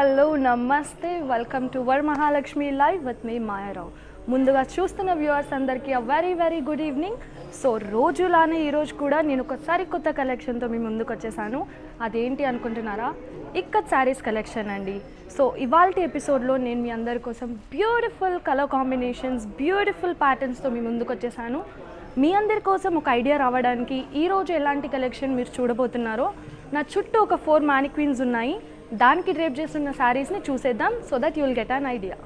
Hello నమస్తే welcome to Varamahalakshmi live with me Maya Rao. ముందుగా చూస్తున్న వ్యూవర్స్ అందరికీ very very good evening. So రోజులానే ఈరోజు కూడా నేను ఒక సరికొత్త కలెక్షన్తో మీ ముందుకు వచ్చేసాను. అదేంటి అనుకుంటున్నారా? ఇక్కత్ శారీస్ కలెక్షన్ అండి. సో ఇవాల్టి ఎపిసోడ్లో నేను మీ అందరి కోసం బ్యూటిఫుల్ కలర్ కాంబినేషన్స్, బ్యూటిఫుల్ ప్యాటర్న్స్తో మీ ముందుకు వచ్చేసాను. మీ అందరి కోసం ఒక ఐడియా రావడానికి ఈరోజు ఎలాంటి కలెక్షన్ మీరు చూడబోతున్నారో, నా చుట్టూ ఒక 4 మ్యానిక్వీన్స్ ఉన్నాయి. దానికి డ్రేప్ చేస్తున్న శారీస్ని చూసేద్దాం so that you will get an idea.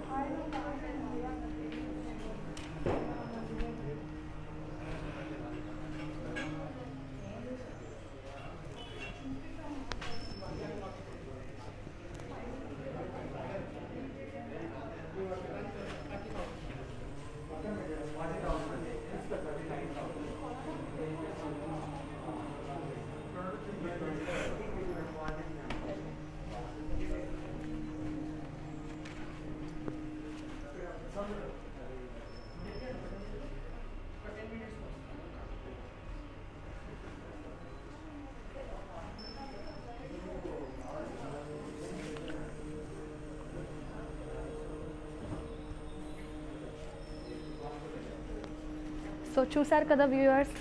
So చూసారు కదా వ్యూవర్స్,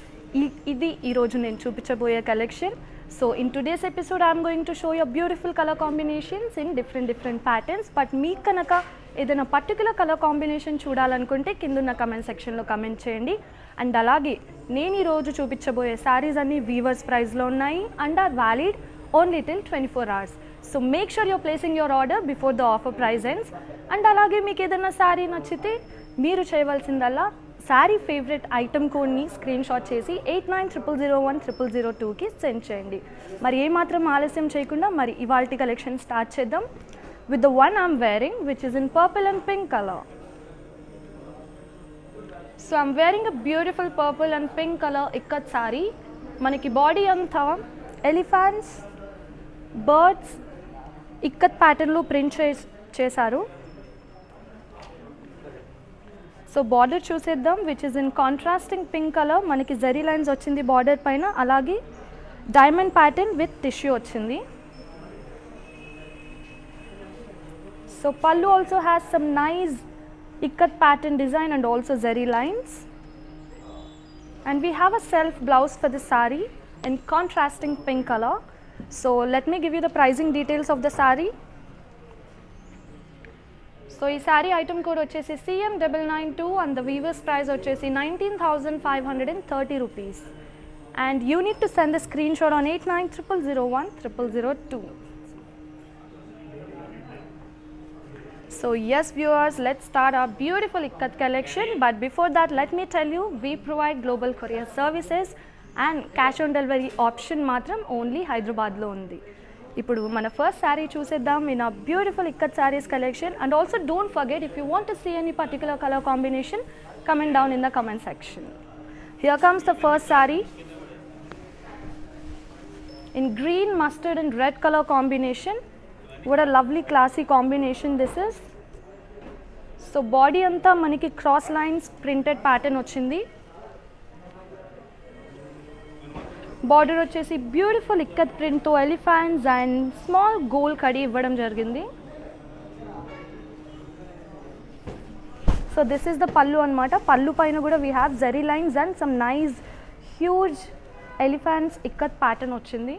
ఇది ఈరోజు నేను చూపించబోయే collection. So in today's episode I'm going to show your beautiful colour combinations in different patterns. But మీకు కనుక ఏదైనా పర్టికులర్ కలర్ కాంబినేషన్ చూడాలనుకుంటే కింద కమెంట్ సెక్షన్లో కమెంట్ చేయండి. అండ్ అలాగే నేను ఈరోజు చూపించబోయే శారీస్ అన్నీ వీవర్స్ ప్రైస్లో ఉన్నాయి and are valid only till 24 hours. So make sure you're placing your order before the offer price ends. And అలాగే మీకు ఏదైనా శారీ నచ్చితే మీరు చేయవలసిందల్లా శారీ ఫేవరెట్ ఐటమ్ కోడ్ని స్క్రీన్ షాట్ చేసి 8900010002కి సెండ్ చేయండి. మరి ఏమాత్రం ఆలస్యం చేయకుండా మరి ఇవాల్టి కలెక్షన్ స్టార్ట్ చేద్దాం with the one I'm wearing which is in purple and pink colour. So I'm wearing a beautiful purple and pink colour ikat sari. మనకి బాడీ అంతా ఎలిఫెంట్స్, బర్డ్స్ ఇక్కత్ ప్యాటర్న్లో ప్రింట్ చేశారు. సో బార్డర్ చూసేద్దాం which is in contrasting pink colour. మనకి zari lines వచ్చింది border పైన, అలాగే diamond pattern with tissue వచ్చింది. సో పల్లు also has some nice ikat pattern design and also zari lines. And we have a self blouse for the sari in contrasting pink colour. So let me give you the pricing details of the sari. So ఈ sari item code వచ్చేసి CM992 and the weavers price వచ్చేసి 19,530 rupees. And you need to send the screenshot on 8900010002. So yes viewers, let's start our beautiful ikat collection. But before that, let me tell you, we provide global courier services and cash on delivery option మాత్రం only హైదరాబాద్లో ఉంది. ఇప్పుడు మన first sari చూసేద్దాం in a beautiful ikat saris collection. And also don't forget, if you want to see any particular colour combination, comment down in the comment section. Here comes the first sari in green, mustard and red color combination. What a lovely classy combination this is. So body anta maniki cross lines printed pattern ochindi. Border వచ్చేసి beautiful ikat ప్రింట్తో elephants and small gold కడి ఇవ్వడం జరిగింది. So this is the పల్లు అనమాట. పల్లు పైన కూడా we have zari lines and some nice huge elephants ikat pattern వచ్చింది.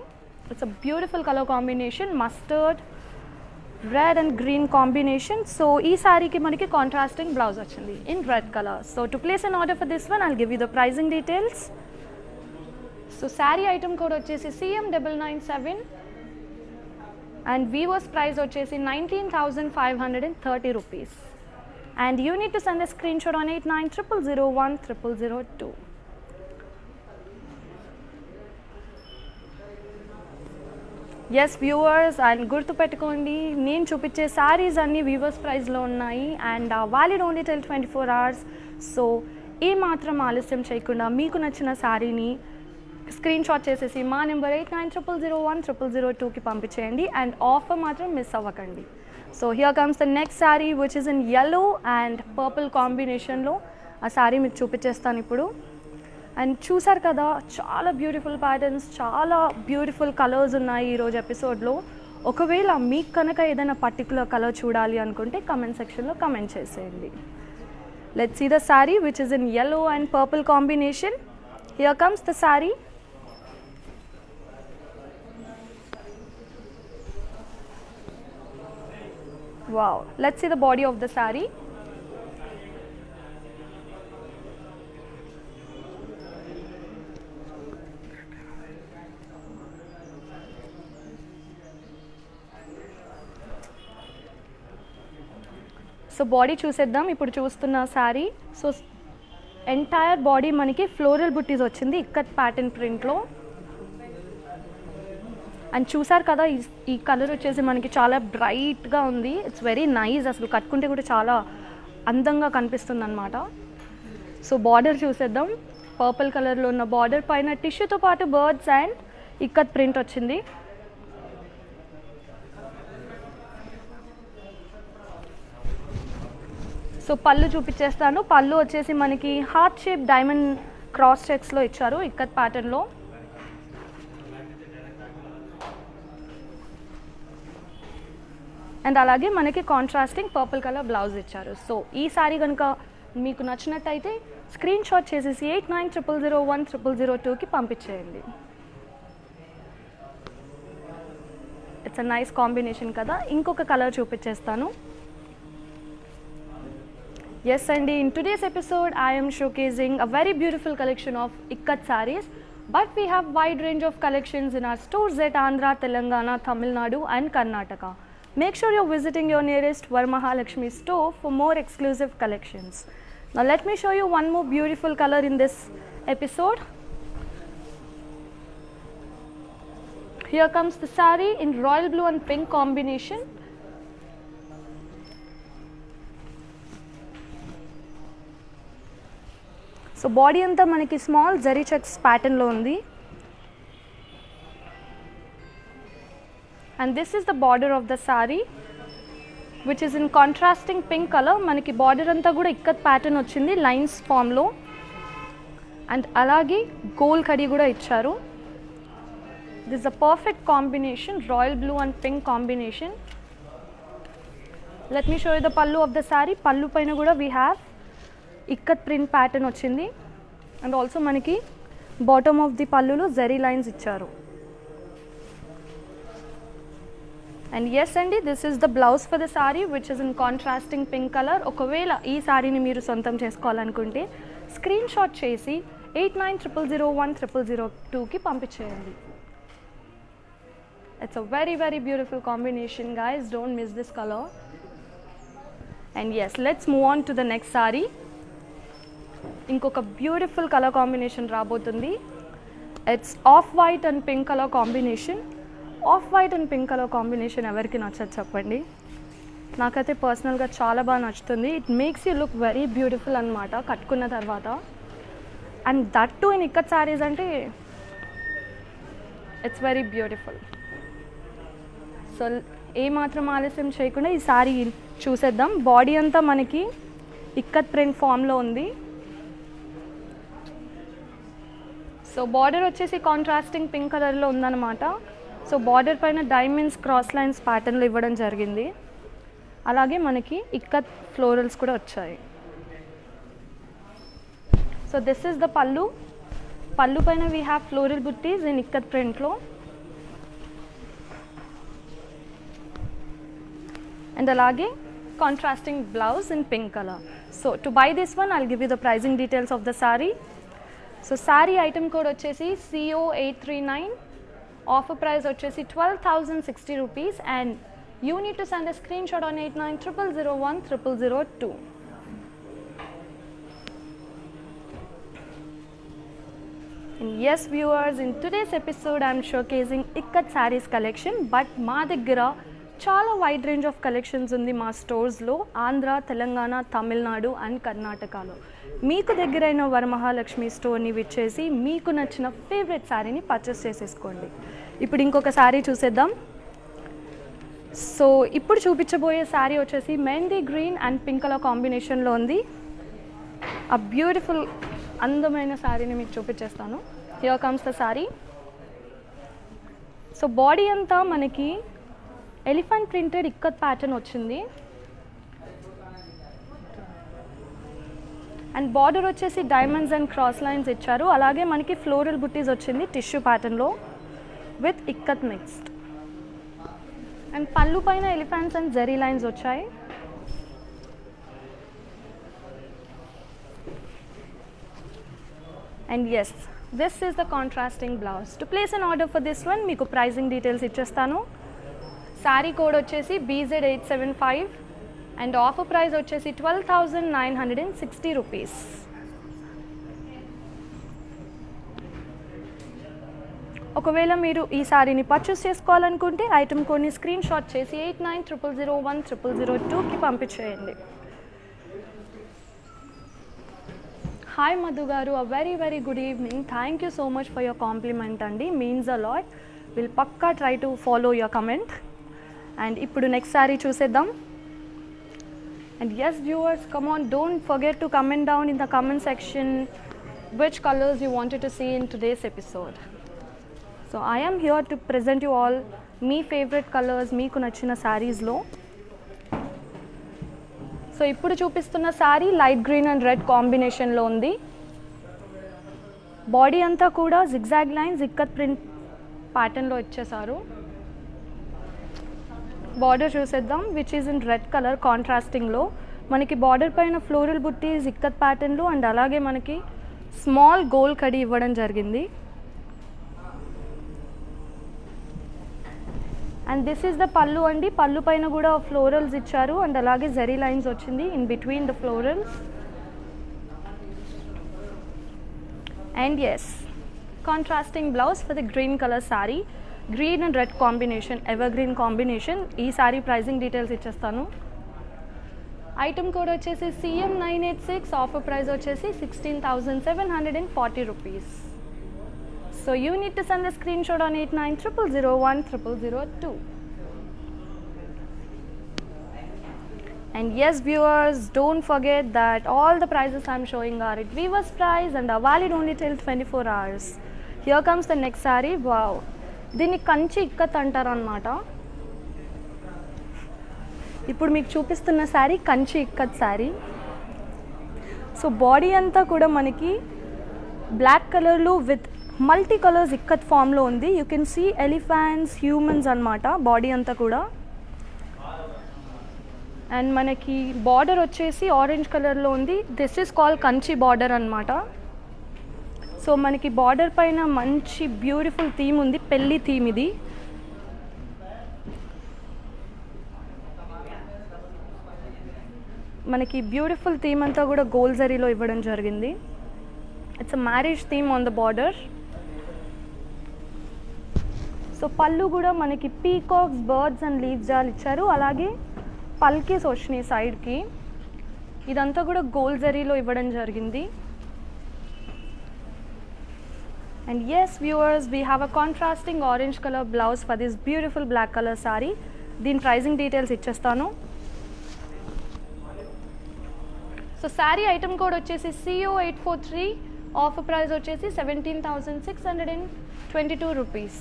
It's a beautiful colour combination, mustard red and green combination. So ఈ శారీకి మనకి కాంట్రాస్టింగ్ బ్లౌజ్ వచ్చింది in red colour. So to place an order for this one I'll give you the pricing details. So sari item code వచ్చేసి CM997 and weavers price వచ్చేసి 19,530 rupees. And you need to send the screenshot on 8900010002. Yes viewers, and గుర్తుపెట్టుకోండి, నేను చూపించే శారీస్ అన్నీ weavers ప్రైస్లో ఉన్నాయి and valid only till 24 hours. So ఏమాత్రం ఆలస్యం చేయకుండా మీకు నచ్చిన శారీని స్క్రీన్ షాట్ చేసేసి మా నెంబర్ 8900010002కి పంపించేయండి. అండ్ ఆఫర్ మాత్రం మిస్ అవ్వకండి. So here comes the next sari which is in yellow and purple కాంబినేషన్లో. ఆ శారీ మీకు చూపించేస్తాను ఇప్పుడు. అండ్ చూసారు కదా, చాలా బ్యూటిఫుల్ ప్యాటర్న్స్, చాలా బ్యూటిఫుల్ కలర్స్ ఉన్నాయి ఈరోజు ఎపిసోడ్లో. ఒకవేళ మీకు కనుక ఏదైనా పర్టికులర్ కలర్ చూడాలి అనుకుంటే కమెంట్ సెక్షన్లో కమెంట్ చేసేయండి. Let's see the sari which is in yellow and purple combination. Here comes the saree. Wow, let's see the body of the saree. So body చూసేద్దాం. ఇప్పుడు చూస్తున్న శారీ, సో ఎంటైర్ బాడీ మనకి floral బుట్టీస్ వచ్చింది ikat pattern ప్రింట్లో. And చూసారు కదా, ఈ కలర్ వచ్చేసి మనకి చాలా బ్రైట్గా ఉంది. ఇట్స్ వెరీ నైస్, అసలు కట్టుకుంటే కూడా చాలా అందంగా కనిపిస్తుంది అనమాట. సో బార్డర్ చూసేద్దాం. పర్పుల్ కలర్లో ఉన్న బార్డర్ పైన టిష్యూతో పాటు బర్డ్స్ అండ్ ఇక్కత్ ప్రింట్ వచ్చింది. సో పళ్ళు చూపించేస్తాను. పళ్ళు వచ్చేసి మనకి హార్ట్ షేప్ డైమండ్ క్రాస్ చెక్స్లో ఇచ్చారు ఇక్కత్ ప్యాటర్న్లో. అండ్ అలాగే మనకి కాంట్రాస్టింగ్ పర్పుల్ కలర్ బ్లౌజ్ ఇచ్చారు. సో ఈ సారీ కనుక మీకు నచ్చినట్టయితే స్క్రీన్ షాట్ చేసేసి 8900010002కి పంపించేయండి. ఇట్స్ అ నైస్ కాంబినేషన్ కదా. ఇంకొక కలర్ చూపించేస్తాను. Yes, Andy, in today's episode I am showcasing a very beautiful collection of Ikkat sarees, but we have wide range of collections in our stores at Andhra, Telangana, Tamil Nadu and Karnataka. Make sure you're visiting your nearest Varamahalakshmi store for more exclusive collections. Now let me show you one more beautiful color in this episode. Here comes the saree in royal blue and pink combination. So body అంతా మనకి small zari checks ప్యాటర్న్లో ఉంది. And this is the border of the sari which is in contrasting pink colour. మనకి border అంతా కూడా ikat pattern వచ్చింది lines ఫామ్లో. And అలాగే గోల్డ్ కడి కూడా ఇచ్చారు. This the perfect combination, royal blue and pink combination. Let me show you the పల్లు of the sorry. పల్లు పైన కూడా we have ikat print pattern వచ్చింది. అండ్ ఆల్సో మనకి బాటమ్ ఆఫ్ ది పల్లులో జరీ లైన్స్ ఇచ్చారు. అండ్ ఎస్ అండి, this is the blouse for the sari which is in contrasting pink colour. ఒకవేళ ఈ సారీని మీరు సొంతం చేసుకోవాలనుకుంటే స్క్రీన్ షాట్ చేసి 8900010002కి పంపించేయండి. It's a very very beautiful combination guys, don't miss this colour. And yes, let's move on to the next sari. ఇంకొక beautiful colour combination రాబోతుంది. It's off white and pink colour combination. Off white and pink colour combination ఎవరికి నచ్చదు చెప్పండి? నాకైతే పర్సనల్గా చాలా బాగా నచ్చుతుంది. It makes you look very beautiful అనమాట కట్టుకున్న తర్వాత. And that too in ikat saris అంటే ఇట్స్ వెరీ బ్యూటిఫుల్. సో ఏమాత్రం ఆలస్యం చేయకుండా ఈ సారీ చూసేద్దాం. బాడీ అంతా మనకి ఇక్కత్ ప్రింట్ ఫామ్లో ఉంది. సో బార్డర్ వచ్చేసి కాంట్రాస్టింగ్ పింక్ కలర్లో ఉందన్నమాట. సో బార్డర్ పైన డైమండ్స్ క్రాస్ లైన్స్ ప్యాటర్న్లో ఇవ్వడం జరిగింది. అలాగే మనకి ఇక్కత్ ఫ్లోరల్స్ కూడా వచ్చాయి. So this is the pallu. Pallu పైన we have floral buttis in ikat ప్రింట్లో. అండ్ అలాగే contrasting blouse in pink color. So to buy this one I'll give you the pricing details of the saree. So saree item code vachesi CO839, offer price vachesi 12,060 rupees, and you need to send a screenshot on 8900010002. And yes viewers, in today's episode I am showcasing Ikkat sarees collection, but మా దగ్గర చాలా wide range of collections ఉంది మా స్టోర్స్లో Andhra, Telangana, Tamil Nadu and కర్ణాటకలో. మీకు దగ్గరైన వరమహాలక్ష్మి స్టోర్ని విచ్చేసి మీకు నచ్చిన ఫేవరెట్ శారీని పర్చేస్ చేసేసుకోండి. ఇప్పుడు ఇంకొక శారీ చూసేద్దాం. సో ఇప్పుడు చూపించబోయే శారీ వచ్చేసి mehndi green and pink colour కాంబినేషన్లో ఉంది. ఆ బ్యూటిఫుల్ అందమైన శారీని మీకు చూపించేస్తాను. Here comes the sari. So body అంతా మనకి ఎలిఫెంట్ ప్రింటెడ్ ఇక్కత్ ప్యాటర్న్ వచ్చింది. అండ్ బార్డర్ వచ్చేసి డైమండ్స్ అండ్ క్రాస్ లైన్స్ ఇచ్చారు. అలాగే మనకి ఫ్లోరల్ బుట్టీస్ వచ్చింది టిష్యూ ప్యాటర్న్లో with ikat mixed. And pallu పైన ఎలిఫెంట్స్ అండ్ జరీ లైన్స్ వచ్చాయి. And yes, this is the contrasting blouse. To place an order for this one మీకు ప్రైజింగ్ డీటెయిల్స్ ఇచ్చేస్తాను. శారీ కోడ్ వచ్చేసి BZ875 అండ్ ఆఫర్ ప్రైస్ వచ్చేసి 12,960 రూపీస్. ఒకవేళ మీరు ఈ శారీని పర్చేస్ చేసుకోవాలనుకుంటే ఐటమ్ కోడ్ని స్క్రీన్ షాట్ చేసి 8900010002కి పంపించేయండి. Hi Madhu garu, a very very good evening. Thank you so much for your compliment అండి, మీన్స్ అ లాట్. విల్ పక్కా try to follow your comment. And ఇప్పుడు నెక్స్ట్ శారీ చూసేద్దాం. And yes viewers, come on, don't forget to comment down in the comment section which colors you wanted to see in today's episode. So I am here to present you all me favorite colors meeku nachina sarees lo. So ippudu chupistuna saree light green and red combination lo undi. Body anta kuda zigzag lines ikkat print pattern lo ichesaru. Border చూసేద్దాం, which is in red colour కాంట్రాస్టింగ్లో. మనకి border పైన floral బుట్టీస్ ఇక్కత్ ప్యాటర్న్లో and అలాగే మనకి small goal కడి ఇవ్వడం జరిగింది. And this is the పళ్ళు అండి. పళ్ళు పైన కూడా ఫ్లోరల్స్ ఇచ్చారు అండ్ అలాగే జరీ లైన్స్ వచ్చింది in between the florals. And yes, contrasting blouse for the green colour sari. Green and red combination, evergreen combination. ఈ సారీ ప్రైజింగ్ డీటెయిల్స్ ఇచ్చేస్తాను. ఐటమ్ కోడ్ వచ్చేసి CM986, ఆఫర్ ప్రైస్ వచ్చేసి 16,740 rupees. So you need to send the screenshot on 8900010002. And yes viewers, don't forget that all the prices I'm showing are at Weaver's price and are valid only till 24 hours. Here comes the next saree. Wow, దీన్ని కంచి ఇక్కత్ అంటారు అన్నమాట. ఇప్పుడు మీకు చూపిస్తున్న sari Kanchi ikat sari. So body అంతా కూడా మనకి black కలర్లో విత్ మల్టీ కలర్స్ ఇక్కత్ ఫామ్లో ఉంది. You can see elephants, humans అన్నమాట బాడీ అంతా కూడా. అండ్ మనకి బార్డర్ వచ్చేసి ఆరెంజ్ కలర్లో ఉంది. This is call Kanchi border అన్నమాట. సో మనకి బార్డర్ పైన మంచి బ్యూటిఫుల్ థీమ్ ఉంది, పెళ్ళి థీమ్ ఇది. మనకి బ్యూటిఫుల్ థీమ్ అంతా కూడా గోల్డ్ జరీలో ఇవ్వడం జరిగింది. It's a marriage theme on the border. So పళ్ళు కూడా మనకి పీకాక్స్, బర్డ్స్ అండ్ లీవ్స్ జాల్ ఇచ్చారు. అలాగే పల్కీస్ వచ్చినాయి సైడ్కి. ఇదంతా కూడా గోల్డ్ జరీలో ఇవ్వడం జరిగింది. And yes viewers, we have a contrasting orange color blouse for this beautiful black color saree. దీని ప్రైజింగ్ డీటెయిల్స్ ఇచ్చేస్తాను. సో శారీ ఐటమ్ కోడ్ వచ్చేసి CO843, ఆఫర్ ప్రైస్ వచ్చేసి 17,622 rupees.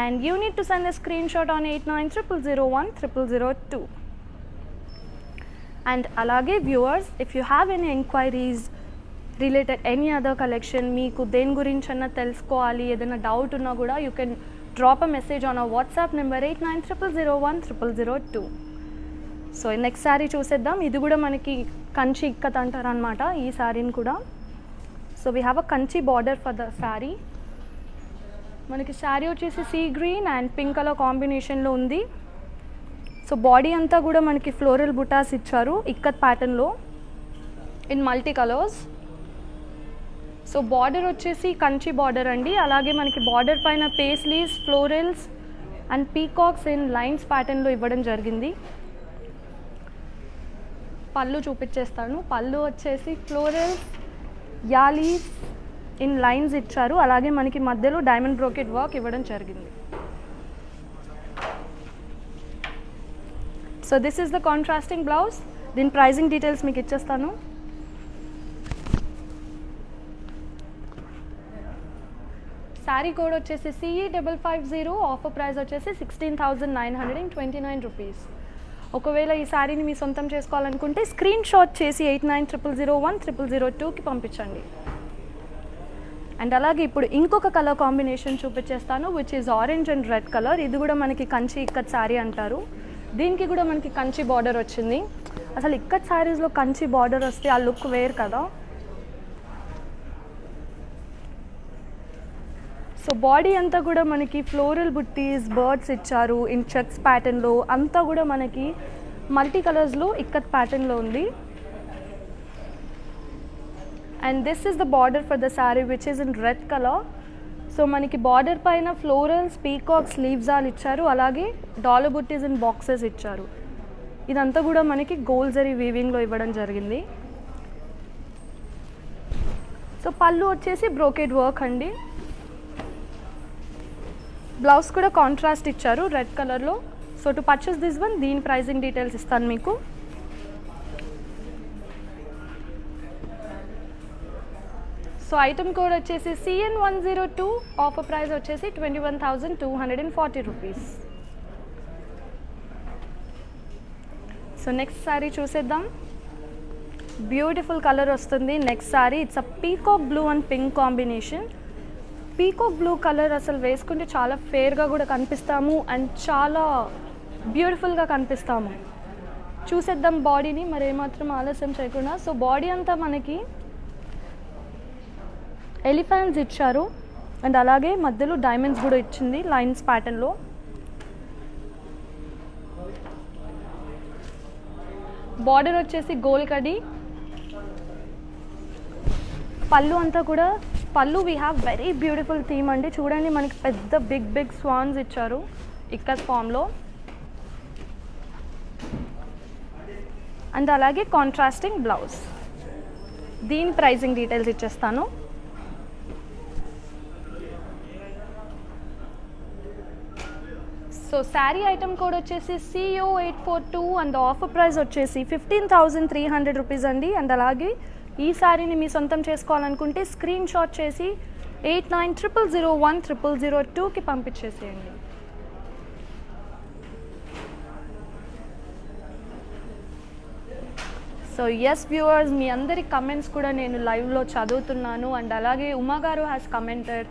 And you need to send the screenshot on 8900010002. And అలాగే viewers, if you have any enquiries related any other collection, మీకు దేని గురించి అన్నా తెలుసుకోవాలి, ఏదైనా డౌట్ ఉన్నా కూడా you can drop a message on our WhatsApp number 8900010002. So next sari చూసేద్దాం. ఇది కూడా మనకి కంచి ఇక్కత్ అంటారు అనమాట ఈ శారీని కూడా. So we have a Kanchi border for the sari. మనకి శారీ వచ్చేసి sea green and pink colour కాంబినేషన్లో ఉంది. సో బాడీ అంతా కూడా మనకి ఫ్లోరల్ బుటాస్ ఇచ్చారు ఇక్కత్ ప్యాటర్న్లో in multi colours. So border వచ్చేసి కంచి బార్డర్ అండి. అలాగే మనకి బార్డర్ పైన paisleys, florals and peacocks in lines ప్యాటర్న్లో ఇవ్వడం జరిగింది. పళ్ళు చూపించేస్తాను. పళ్ళు వచ్చేసి ఫ్లోరల్స్, యాలీస్ ఇన్ లైన్స్ ఇచ్చారు. అలాగే మనకి మధ్యలో డైమండ్ బ్రోకెట్ వర్క్ ఇవ్వడం జరిగింది. So this is the contrasting blouse. దీని ప్రైజింగ్ డీటెయిల్స్ మీకు ఇచ్చేస్తాను. శారీ కోడ్ వచ్చేసి CE550, ఆఫర్ ప్రైస్ వచ్చేసి 16,929 రూపీస్. ఒకవేళ ఈ శారీని మీ సొంతం చేసుకోవాలనుకుంటే స్క్రీన్ షాట్ చేసి 8900010002కి పంపించండి. అండ్ అలాగే ఇప్పుడు ఇంకొక కలర్ కాంబినేషన్ చూపించేస్తాను, which is orange and red colour. ఇది కూడా మనకి కంచి ఇక్కత్ శారీ అంటారు. దీనికి కూడా మనకి కంచి బార్డర్ వచ్చింది. అసలు ఇక్కత్ శారీస్లో కంచి బార్డర్ వస్తే ఆ లుక్ వేరు కదా. సో బాడీ అంతా కూడా మనకి ఫ్లోరల్ బుట్టీస్, బర్డ్స్ ఇచ్చారు ఇన్ చెక్స్ ప్యాటర్న్లో. అంతా కూడా మనకి మల్టీ కలర్స్లో ఇక్కత్ ప్యాటర్న్లో ఉంది. And this is the border for the sari which is in red colour. So మనకి బార్డర్ పైన ఫ్లోరల్స్, పీకాక్స్, లీవ్స్ ఆల్ ఇచ్చారు. అలాగే డాలర్ బుట్టీస్ ఇన్ బాక్సెస్ ఇచ్చారు. ఇదంతా కూడా మనకి గోల్డ్ జరీ వీవింగ్లో ఇవ్వడం జరిగింది. సో పళ్ళు వచ్చేసి బ్రోకెడ్ వర్క్ అండి. బ్లౌజ్ కూడా కాంట్రాస్ట్ ఇచ్చారు రెడ్ కలర్లో. So to purchase this one, దీని ప్రైజింగ్ డీటెయిల్స్ ఇస్తాను మీకు. సో ఐటమ్ కోడ్ వచ్చేసి CN102, ఆఫర్ ప్రైస్ వచ్చేసి 21,240 రూపీస్. సో నెక్స్ట్ శారీ చూసేద్దాం. బ్యూటిఫుల్ కలర్ వస్తుంది next sari. It's a peacock blue and pink combination. Peacock blue colour అసలు వేసుకుంటే చాలా ఫేర్గా కూడా కనిపిస్తాము అండ్ చాలా బ్యూటిఫుల్గా కనిపిస్తాము. చూసేద్దాం బాడీని మరి ఏమాత్రం ఆలస్యం చేయకుండా. సో బాడీ అంతా మనకి ఎలిఫెంట్స్ ఇచ్చారు అండ్ అలాగే మధ్యలో డైమండ్స్ కూడా ఇచ్చింది లైన్స్ ప్యాటర్న్లో. బార్డర్ వచ్చేసి గోల్ కడి. పళ్ళు అంతా కూడా పళ్ళు we have very beautiful theme అండి. చూడండి మనకి పెద్ద బిగ్ స్వాన్స్ ఇచ్చారు ఇక్కత్ ఫామ్లో. అండ్ అలాగే కాంట్రాస్టింగ్ బ్లౌజ్. దీని ప్రైజింగ్ డీటెయిల్స్ ఇచ్చేస్తాను. సో శారీ ఐటమ్ కోడ్ వచ్చేసి CO842 అండ్ ఆఫర్ ప్రైస్ వచ్చేసి 15,300 రూపీస్ అండి. అండ్ అలాగే ఈ శారీని మీ సొంతం చేసుకోవాలనుకుంటే స్క్రీన్ షాట్ చేసి 8900010002కి పంపించేసేయండి. సో ఎస్ వ్యూవర్స్, మీ అందరి కమెంట్స్ కూడా నేను లైవ్లో చదువుతున్నాను. అండ్ అలాగే ఉమా గారు has commented.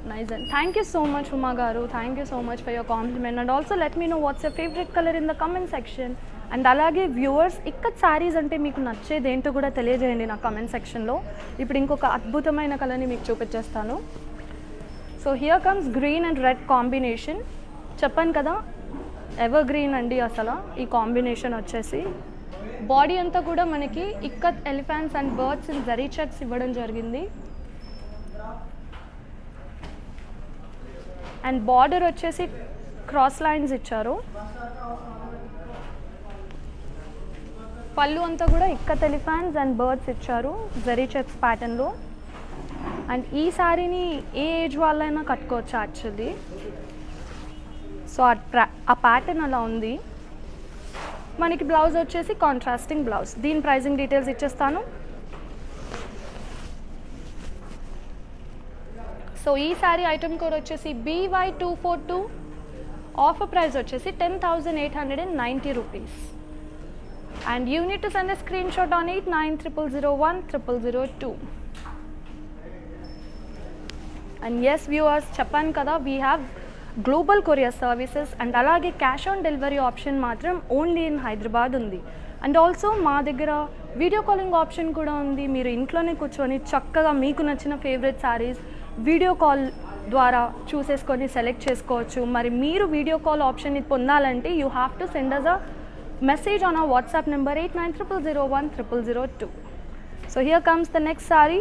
Nice, and thank you so much Uma garu, thank you so much for your compliment, and also let me know what's your favorite color in the comment section. And అలాగే viewers, ikat saris అంటే మీకు నచ్చేది ఏంటో కూడా తెలియజేయండి నా comment సెక్షన్లో. ఇప్పుడు ఇంకొక అద్భుతమైన కలర్ని మీకు చూపించేస్తాను. So here comes green and red combination. చెప్పాను కదా ఎవర్ గ్రీన్ అండి అసలు ఈ కాంబినేషన్ వచ్చేసి. బాడీ అంతా కూడా మనకి ikat elephants and birds and zari checks ఇవ్వడం జరిగింది. అండ్ బార్డర్ వచ్చేసి క్రాస్ లైన్స్ ఇచ్చారు. పళ్ళు అంతా కూడా ఇక్కత్ ఎలిఫెంట్స్ అండ్ బర్డ్స్ ఇచ్చారు జరీ చెక్స్ ప్యాటర్న్లో. అండ్ ఈ శారీని ఏ ఏజ్ వాళ్ళైనా కట్టుకోవచ్చు యాక్చువల్లీ. సో ఆ ప్యాటర్న్ అలా ఉంది. మనకి బ్లౌజ్ వచ్చేసి కాంట్రాస్టింగ్ బ్లౌజ్. దీని ప్రైజింగ్ డీటెయిల్స్ ఇచ్చేస్తాను. సో ఈ శారీ ఐటమ్ కోడ్ వచ్చేసి BY242, ఆఫర్ ప్రైస్ వచ్చేసి 10,890 rupees. And you need to send a screenshot on 8900010002. And yes viewers, చెప్పాను కదా we have global courier services. And అలాగే క్యాష్ ఆన్ డెలివరీ ఆప్షన్ మాత్రం only in Hyderabad ఉంది. And also మా దగ్గర video calling option కూడా ఉంది. మీరు ఇంట్లోనే కూర్చొని చక్కగా మీకు నచ్చిన ఫేవరెట్ శారీస్ వీడియో కాల్ ద్వారా చూసేసుకొని సెలెక్ట్ చేసుకోవచ్చు. మరి మీరు వీడియో కాల్ ఆప్షన్ని పొందాలంటే you have to send us a message on our WhatsApp number 8900010002. So here comes the next sari.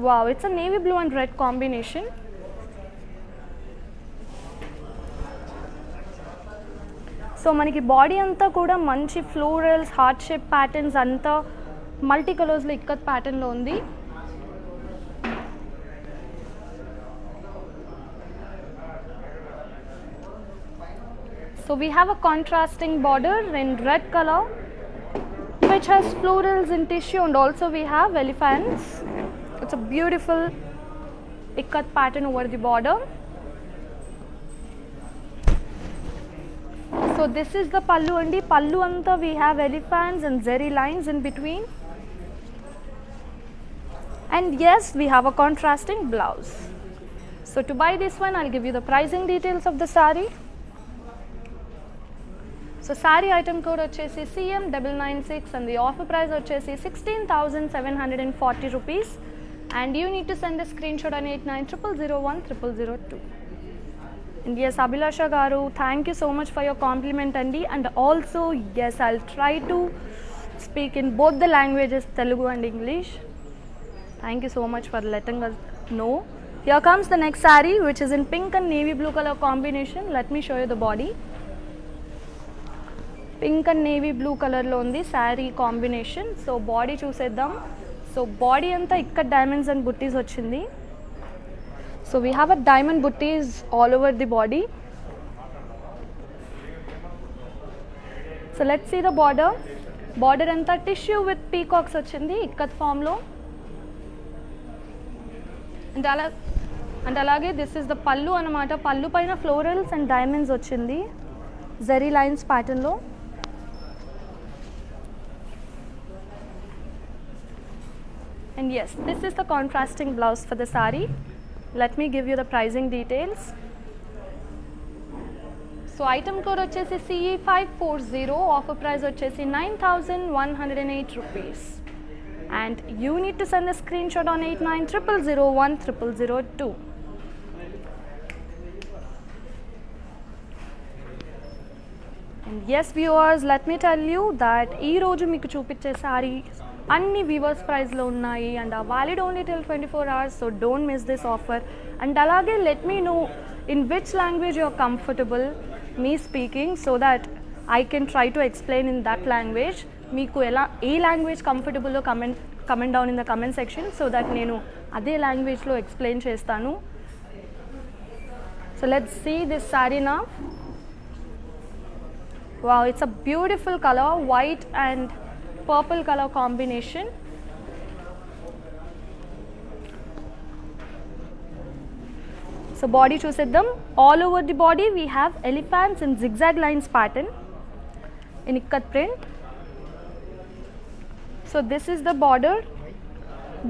Wow, it's a navy blue and red combination. So మనకి body అంతా కూడా మంచి ఫ్లోరల్స్, హార్ట్ షేప్ ప్యాటర్న్స్ అంతా multi కలర్స్లో ఇక్కత్ ప్యాటర్న్లో ఉంది. So we have a contrasting border in red color which has florals in tissue, and also we have elephants It's a beautiful ikat pattern over the border. So this is the pallu andi. Pallu anta we have elephants and zari lines in between. And yes, we have a contrasting blouse. So to buy this one, I'll give you the pricing details of the saree. So saree item code వచ్చేసి CM996 and the offer price వచ్చేసి 16,740 rupees. And you need to send a screenshot on 8900010002. And yes, Abhilasha garu, thank you so much for your compliment andi. And also yes, I'll try to speak in both the languages, Telugu and English. Thank you so much for letting us know. Here comes the next saree, which is in pink and navy blue color combination. Let me show you the body. Pink and navy blue color lo undi saree combination. So body చూసేద్దాం. So body anta ఇక్కడ diamonds and butties వచ్చింది. So we have a diamond butties all over the body. So let's see the border. Border anta tissue with peacocks వచ్చింది ikat form లో. And అలాగే this is the pallu అన్నమాట. పల్లు పైన florals and diamonds వచ్చింది zari lines pattern లో. And yes, this is the contrasting blouse for the saree. Let me give you the pricing details. So item code వచ్చేసి CE540, offer price వచ్చేసి 9,108 rupees. And you need to send a screenshot on 8900010002. And yes viewers, let me tell you that ee roju meeku chupiche saree అన్ని weavers ప్రైస్లో ఉన్నాయి and are valid only till 24 hours. So don't miss this offer. And అలాగే let me know in which language you are comfortable me speaking so that I can try to explain in that language. మీకు ఎలా ఏ language కంఫర్టబుల్లో comment down in the comment section so that నేను అదే లాంగ్వేజ్లో explain చేస్తాను. So let's see this sari నా. Wow, it's a beautiful colour, white and purple color combination. So body చూసేద్దాం. All over the body we have elephants in zigzag lines pattern in ikat print. So this is the border.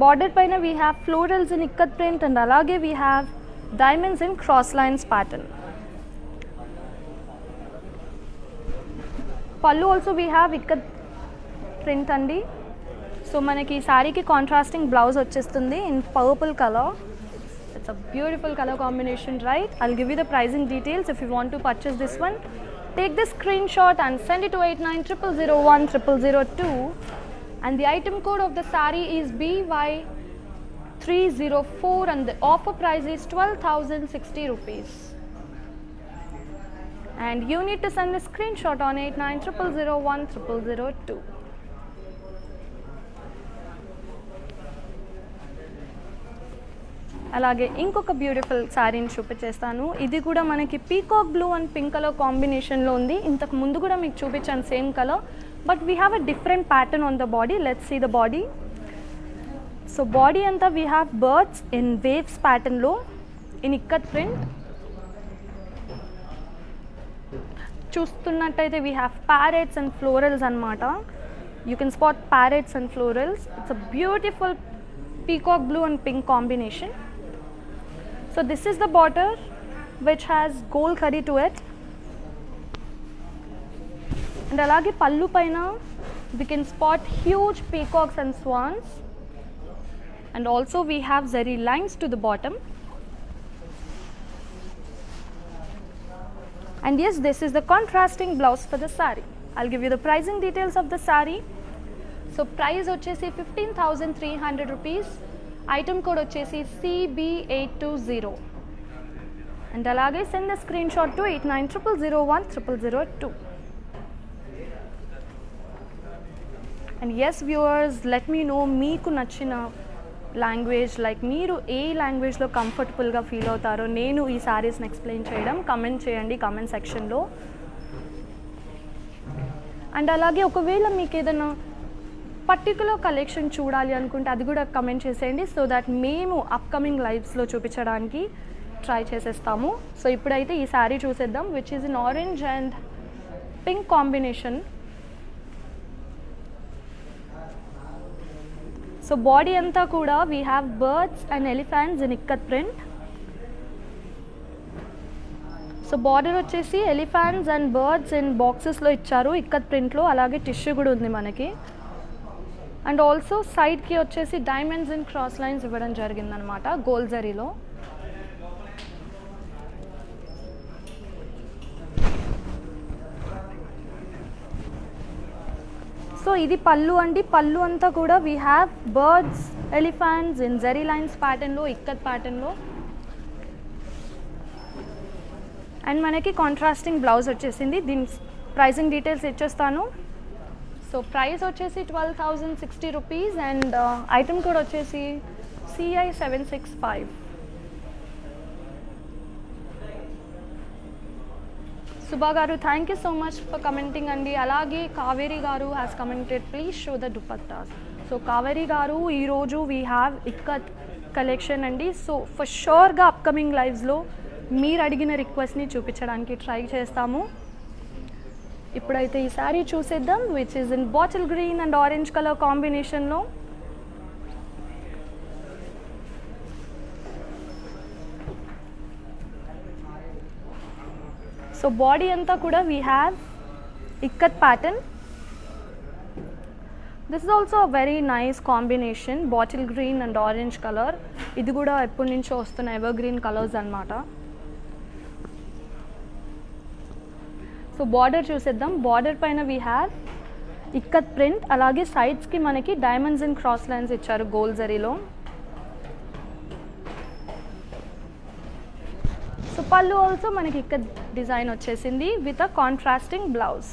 Border paina we have florals in ikat print and alage we have diamonds in cross lines pattern. Pallu also we have ikat print అండి. So మనకి శారీకి contrasting blouse వచ్చేస్తుంది in purple colour. It's a beautiful colour combination, right? I'll give you the pricing details. If you want to purchase this one, take the screenshot and send it to 8900010002. And the item code of the sari is BY304 and the offer price is 12,060 rupees. And you need to send the screenshot on 8900010002. అలాగే ఇంకొక beautiful శారీని చూపించేస్తాను. ఇది కూడా మనకి peacock blue and pink colour కాంబినేషన్లో ఉంది. ఇంతకు ముందు కూడా మీకు చూపించాను same colour, but we have a different pattern on the body. Let's see the body. So body అంతా we have birds in waves ప్యాటర్న్లో ఇన్ ఇక్కత్ ప్రింట్. చూస్తున్నట్టయితే we have parrots and florals అనమాట. You can spot parrots and florals. It's a beautiful peacock blue and pink combination. So this is the border which has gold curry to it. And alage pallu paina we can spot huge peacocks and swans. And also we have zari lines to the bottom. And yes, this is the contrasting blouse for the saree. I'll give you the pricing details of the saree. So price వచ్చేసి 15,300 rupees. Item code వచ్చేసి CB820. And అలాగే send the screenshot to 8900010002. And yes viewers, let me know మీకు నచ్చిన language, like మీరు ఏ లాంగ్వేజ్లో కంఫర్టబుల్గా feel అవుతారో నేను ఈ శారీస్ని ఎక్స్ప్లెయిన్ చేయడం. కమెంట్ చేయండి కమెంట్ సెక్షన్లో. అండ్ అలాగే ఒకవేళ మీకు ఏదైనా పర్టికులర్ కలెక్షన్ చూడాలి అనుకుంటే అది కూడా కమెంట్ చేసేయండి, సో దట్ మేము అప్కమింగ్ లైవ్స్లో చూపించడానికి ట్రై చేసేస్తాము. సో ఇప్పుడైతే ఈ శారీ చూసేద్దాం, which is in orange and pink combination. So body అంతా కూడా we have birds and elephants in ikat print. So border వచ్చేసి ఎలిఫెంట్స్ అండ్ బర్డ్స్ ఇన్ బాక్సెస్లో ఇచ్చారు ఇక్కత్ ప్రింట్లో, అలాగే టిష్యూ కూడా ఉంది మనకి. అండ్ ఆల్సో సైడ్కి వచ్చేసి డైమండ్స్ అండ్ క్రాస్ లైన్స్ ఇవ్వడం జరిగిందనమాట గోల్డ్ జరీలో. సో ఇది పళ్ళు అండి. పళ్ళు అంతా కూడా we have birds elephants in zari lines ప్యాటర్న్లో, ఇక్కత్ ప్యాటర్న్లో. అండ్ మనకి కాంట్రాస్టింగ్ బ్లౌజ్ వచ్చేసింది. దీని ప్రైసింగ్ డీటెయిల్స్ ఇచ్చేస్తాను. సో ప్రైస్ వచ్చేసి 12,060 రూపీస్ అండ్ ఐటమ్ కోడ్ వచ్చేసి CI765. సుభా గారు thank you so much for commenting అండి. అలాగే కావేరి గారు has commented please show the dupattas. So Kaveri గారు ఈరోజు వీ హ్యావ్ ఇక్కత్ కలెక్షన్ అండి. సో ఫర్ షూర్గా అప్కమింగ్ లైవ్స్లో మీరు అడిగిన రిక్వెస్ట్ని చూపించడానికి ట్రై చేస్తాము. ఇప్పుడైతే ఈ శారీ చూసేద్దాం, which is in bottle green and orange colour కాంబినేషన్లో. సో బాడీ అంతా కూడా we have ikat pattern. This is also a very nice combination, bottle green and orange colour. ఇది కూడా ఎప్పటి నుంచో వస్తున్న ఎవర్ గ్రీన్ కలర్స్ అన్నమాట. సో బార్డర్ చూసేద్దాం. బార్డర్ పైన వీ హ్యావ్ ఇక్కత్ ప్రింట్, అలాగే సైడ్స్కి మనకి డైమండ్స్ అండ్ క్రాస్ లైన్స్ ఇచ్చారు గోల్డ్ జరీలో. సో పళ్ళు ఆల్సో మనకి ఇక్కత్ డిజైన్ వచ్చేసింది with a contrasting blouse.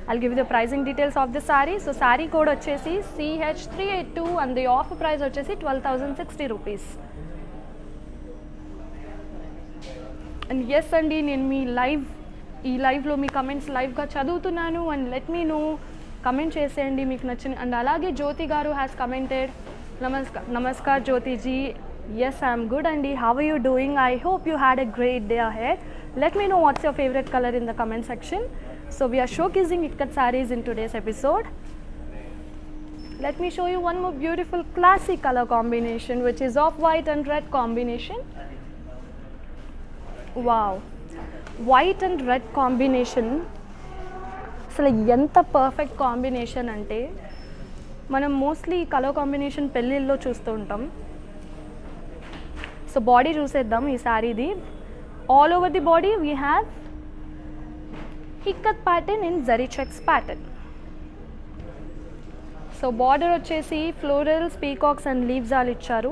I'll give you the pricing details of the saree. So saree code వచ్చేసి CH382 and the offer price వచ్చేసి 12,060 rupees. And yes అండి, నేను మీ ఈ లైవ్లో మీ కమెంట్స్ లైవ్గా చదువుతున్నాను. And let me know, comment చేసేయండి మీకు నచ్చిన. అండ్ అలాగే జ్యోతి గారు హ్యాస్ కమెంటెడ్. నమస్కార్ జ్యోతిజీ. ఎస్ ఐఎమ్ గుడ్ అండి. How are you doing? I hope you had a great day ahead. Let me know what's your favourite colour in the comment section. So we are showcasing Ikkat sarees in today's episode. Let me show you one more beautiful classic color combination, which is off white and red combination. Wow, white and red combination అసలు ఎంత perfect combination అంటే మనం mostly ఈ colour combination పెళ్ళిళ్ళలో చూస్తూ ఉంటాం. So body చూసేద్దాం ఈ శారీది. All over the body we have ikat pattern in zari checks pattern. So border వచ్చేసి florals, peacocks and leaves all ఇచ్చారు.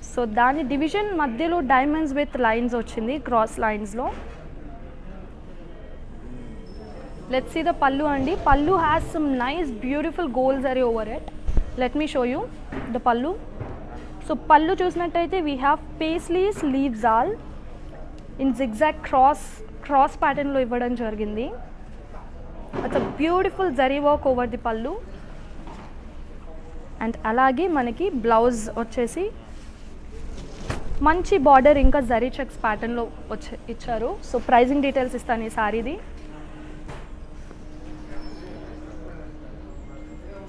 సో దాని డివిజన్ మధ్యలో డైమండ్స్ విత్ లైన్స్ వచ్చింది, క్రాస్ లైన్స్లో. లెట్స్ సీ ద పల్లు అండి. Pallu has some nice beautiful gold zari over it. Let me show you the pallu. So pallu చూసినట్టయితే we have paisleys, leaves all in zigzag cross ప్యాటర్న్లో ఇవ్వడం జరిగింది. It's a beautiful zari work over the పల్లు. And అలాగే మనకి blouse వచ్చేసి మంచి బార్డర్ ఇంకా జరీ చెక్స్ ప్యాటర్న్లో ఇచ్చారు. సో ప్రైజింగ్ డీటెయిల్స్ ఇస్తాను ఈ సారీది.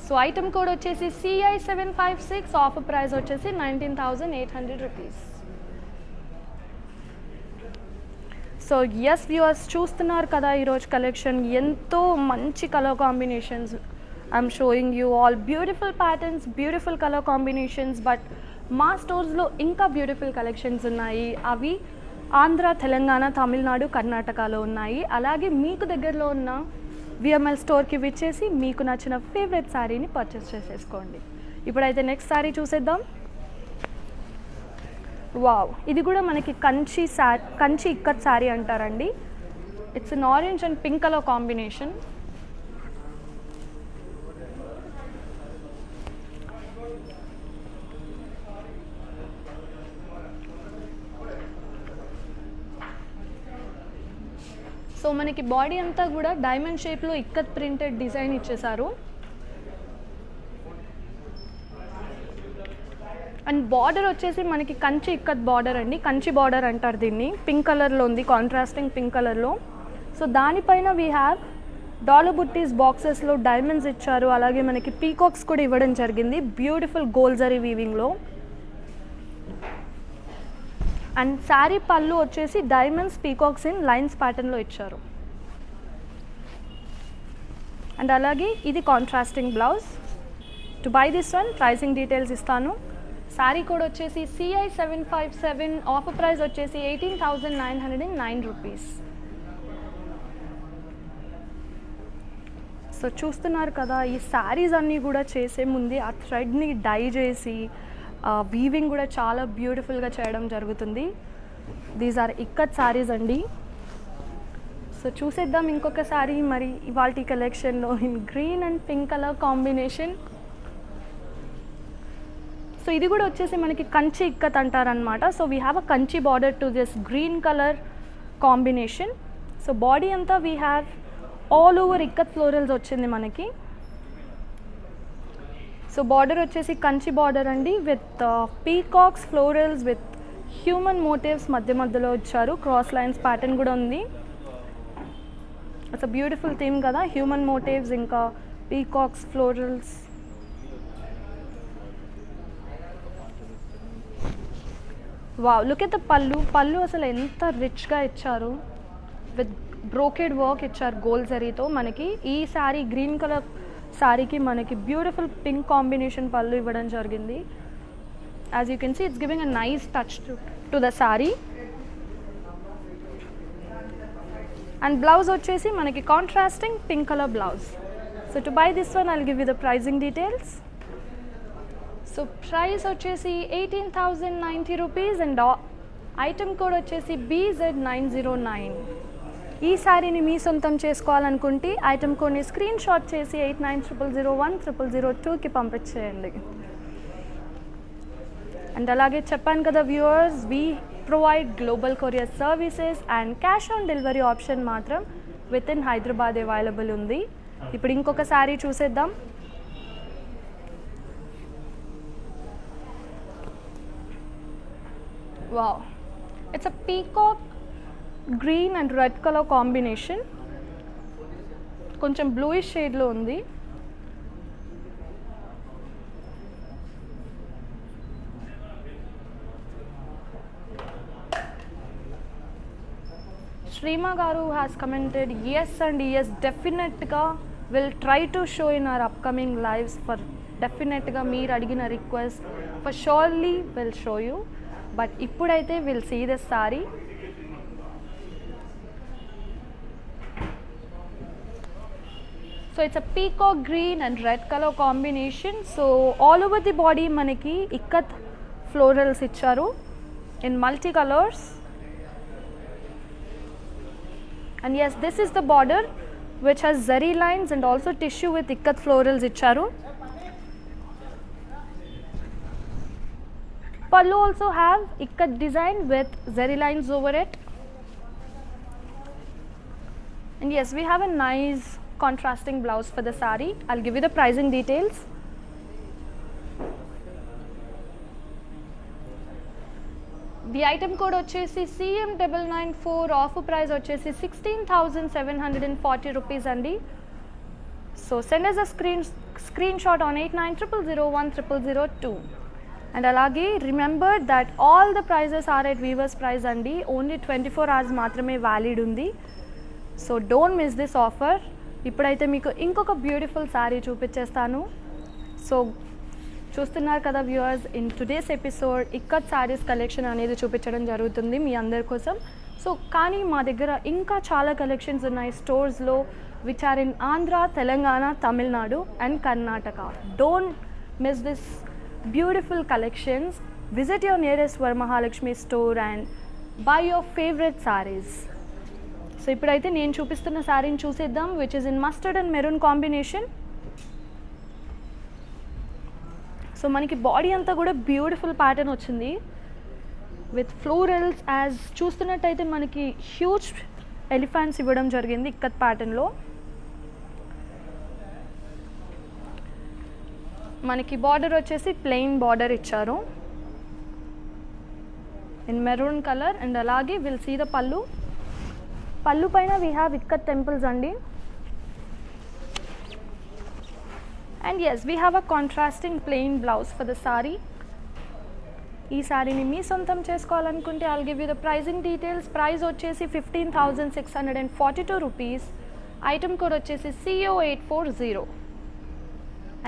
సో ఐటమ్ కోడ్ వచ్చేసి CI756, ఆఫర్ ప్రైస్ వచ్చేసి 19,800 రూపీస్. సో ఎస్ వ్యూవర్స్, చూస్తున్నారు కదా ఈరోజు కలెక్షన్ ఎంతో మంచి colour combinations. I'm showing you all beautiful patterns, beautiful colour combinations. But మా స్టోర్స్లో ఇంకా బ్యూటిఫుల్ కలెక్షన్స్ ఉన్నాయి. అవి ఆంధ్ర, తెలంగాణ, తమిళనాడు, కర్ణాటకలో ఉన్నాయి. అలాగే మీకు దగ్గరలో ఉన్న VML స్టోర్కి విచ్చేసి మీకు నచ్చిన ఫేవరెట్ శారీని పర్చేస్ చేసేసుకోండి. ఇప్పుడైతే నెక్స్ట్ శారీ చూసేద్దాం. వావ్, ఇది కూడా మనకి కంచి ఇక్కత్ శారీ అంటారండి. It's an orange and pink colour combination. So మనకి బాడీ అంతా కూడా డైమండ్ షేప్లో ఇక్కత్ ప్రింటెడ్ డిజైన్ ఇచ్చేసారు. అండ్ బార్డర్ వచ్చేసి మనకి కంచి ఇక్కత్ బార్డర్ అండి, కంచి బార్డర్ అంటారు దీన్ని. పింక్ కలర్లో ఉంది, కాంట్రాస్టింగ్ పింక్ కలర్లో. సో దానిపైన వీ హ్యావ్ డాలర్ బుట్టీస్ బాక్సెస్లో డైమండ్స్ ఇచ్చారు. అలాగే మనకి పీకాక్స్ కూడా ఇవ్వడం జరిగింది బ్యూటిఫుల్ గోల్డ్ జరీ వీవింగ్లో. అండ్ శారీ పళ్ళు వచ్చేసి డైమండ్స్ పీకాక్స్ ఇన్ లైన్స్ ప్యాటర్న్లో ఇచ్చారు. అండ్ అలాగే ఇది contrasting blouse. To buy this one pricing details ఇస్తాను. శారీ కోడ్ వచ్చేసి CI757, ఆఫర్ ప్రైస్ వచ్చేసి 18,909 రూపీస్. సో చూస్తున్నారు కదా, ఈ శారీస్ అన్నీ కూడా చేసే ముందు ఆ థ్రెడ్ని డై చేసి వీవింగ్ కూడా చాలా బ్యూటిఫుల్గా చేయడం జరుగుతుంది. దీస్ ఆర్ ఇక్కత్ శారీస్ అండి. సో చూసేద్దాం ఇంకొక శారీ మరి ఇవాల్టి కలెక్షన్లో in green and pink colour combination. So ఇది కూడా వచ్చేసి మనకి కంచి ఇక్కత్ అంటారనమాట. So we have a Kanchi border to this green colour combination. So body అంతా we have all over ikat florals వచ్చింది మనకి. సో బార్డర్ వచ్చేసి కంచి బార్డర్ అండి, with peacocks florals with human motifs మధ్య మధ్యలో ఇచ్చారు. క్రాస్ లైన్స్ ప్యాటర్న్ కూడా ఉంది. ఇట్స్ అ బ్యూటిఫుల్ థీమ్ కదా, హ్యూమన్ మోటివ్స్ ఇంకా peacocks florals. Wow, look at the పళ్ళు అసలు ఎంత రిచ్గా ఇచ్చారు. విత్ బ్రోకెడ్ వర్క్ ఇచ్చారు గోల్డ్ జరీతో. మనకి ఈ శారీ గ్రీన్ కలర్ శారీకి మనకి బ్యూటిఫుల్ పింక్ కాంబినేషన్ పళ్ళు ఇవ్వడం జరిగింది. As you can see it's giving a nice touch to the sari. And blouse వచ్చేసి మనకి contrasting pink colour blouse. So to buy this one I'll give you the pricing details. So price వచ్చేసి 18,090 rupees and item code వచ్చేసి BZ909. ఈ శారీని మీ సొంతం చేసుకోవాలనుకుంటే item కోడ్ని స్క్రీన్ షాట్ చేసి 8900010002కి పంపించేయండి. అండ్ అలాగే చెప్పాను కదా viewers, we provide global courier services and cash on delivery option మాత్రం విత్ ఇన్ హైదరాబాద్ అవైలబుల్ ఉంది. ఇప్పుడు ఇంకొక శారీ చూసేద్దాం. Wow, it's a peacock green and red colour combination. కొంచెం బ్లూయిష్ షేడ్లో ఉంది. Shrima Garu has commented yes and yes, definitely will try to show in our upcoming lives. For definitely meer adigina request for surely will show you. But ippudaithe we'll see this saree. So it's a peacock green and red color combination. So all over the body manaki ikkat florals icharu in multi colors. And yes, this is the border which has zari lines and also tissue with ikkat florals icharu. Pallu also have ikkat design with zari lines over it. And yes, we have a nice contrasting blouse for the saree. I'll give you the pricing details. The item code వచ్చేసి CM994, offer price వచ్చేసి 16,740 rupees అండి. So send us a screenshot on 8900010002. And alage remember that all the prices are at weavers price andi. Only 24 hours మాత్రమే valid ఉంది. So don't miss this offer. ఇప్పుడైతే మీకు ఇంకొక beautiful sari చూపించేస్తాను. So చూస్తున్నారు కదా viewers, in today's episode ikat saris collection అనేది చూపించడం జరుగుతుంది మీ అందరి కోసం. సో కానీ మా దగ్గర ఇంకా చాలా కలెక్షన్స్ ఉన్నాయి స్టోర్స్లో, which are in Andhra, Telangana, Tamil Nadu and Karnataka. Don't miss this beautiful collections. Visit your nearest Varamahalakshmi store and buy your favourite saris. So ఇప్పుడైతే నేను చూపిస్తున్న శారీని చూసేద్దాం, which is in mustard and maroon combination. So మనకి బాడీ అంతా కూడా బ్యూటిఫుల్ ప్యాటర్న్ వచ్చింది విత్ ఫ్లోరల్స్. యాజ్ చూస్తున్నట్టయితే మనకి హ్యూజ్ ఎలిఫెంట్స్ ఇవ్వడం జరిగింది ఇక్కత్ ప్యాటర్న్లో. మనకి బార్డర్ వచ్చేసి ప్లెయిన్ బార్డర్ ఇచ్చారు ఇన్ మెరూన్ కలర్. అండ్ అలాగే విల్ సీ ద పళ్ళు పైన వీ హ్యావ్ ఇక్కత్ టెంపుల్స్ అండి. And yes we have a contrasting plain blouse for the sari. ఈ సారీని మీ సొంతం చేసుకోవాలనుకుంటే I'll give you the pricing details. Price వచ్చేసి 15,642 రూపీస్. ఐటమ్ కోడ్ వచ్చేసి CO840.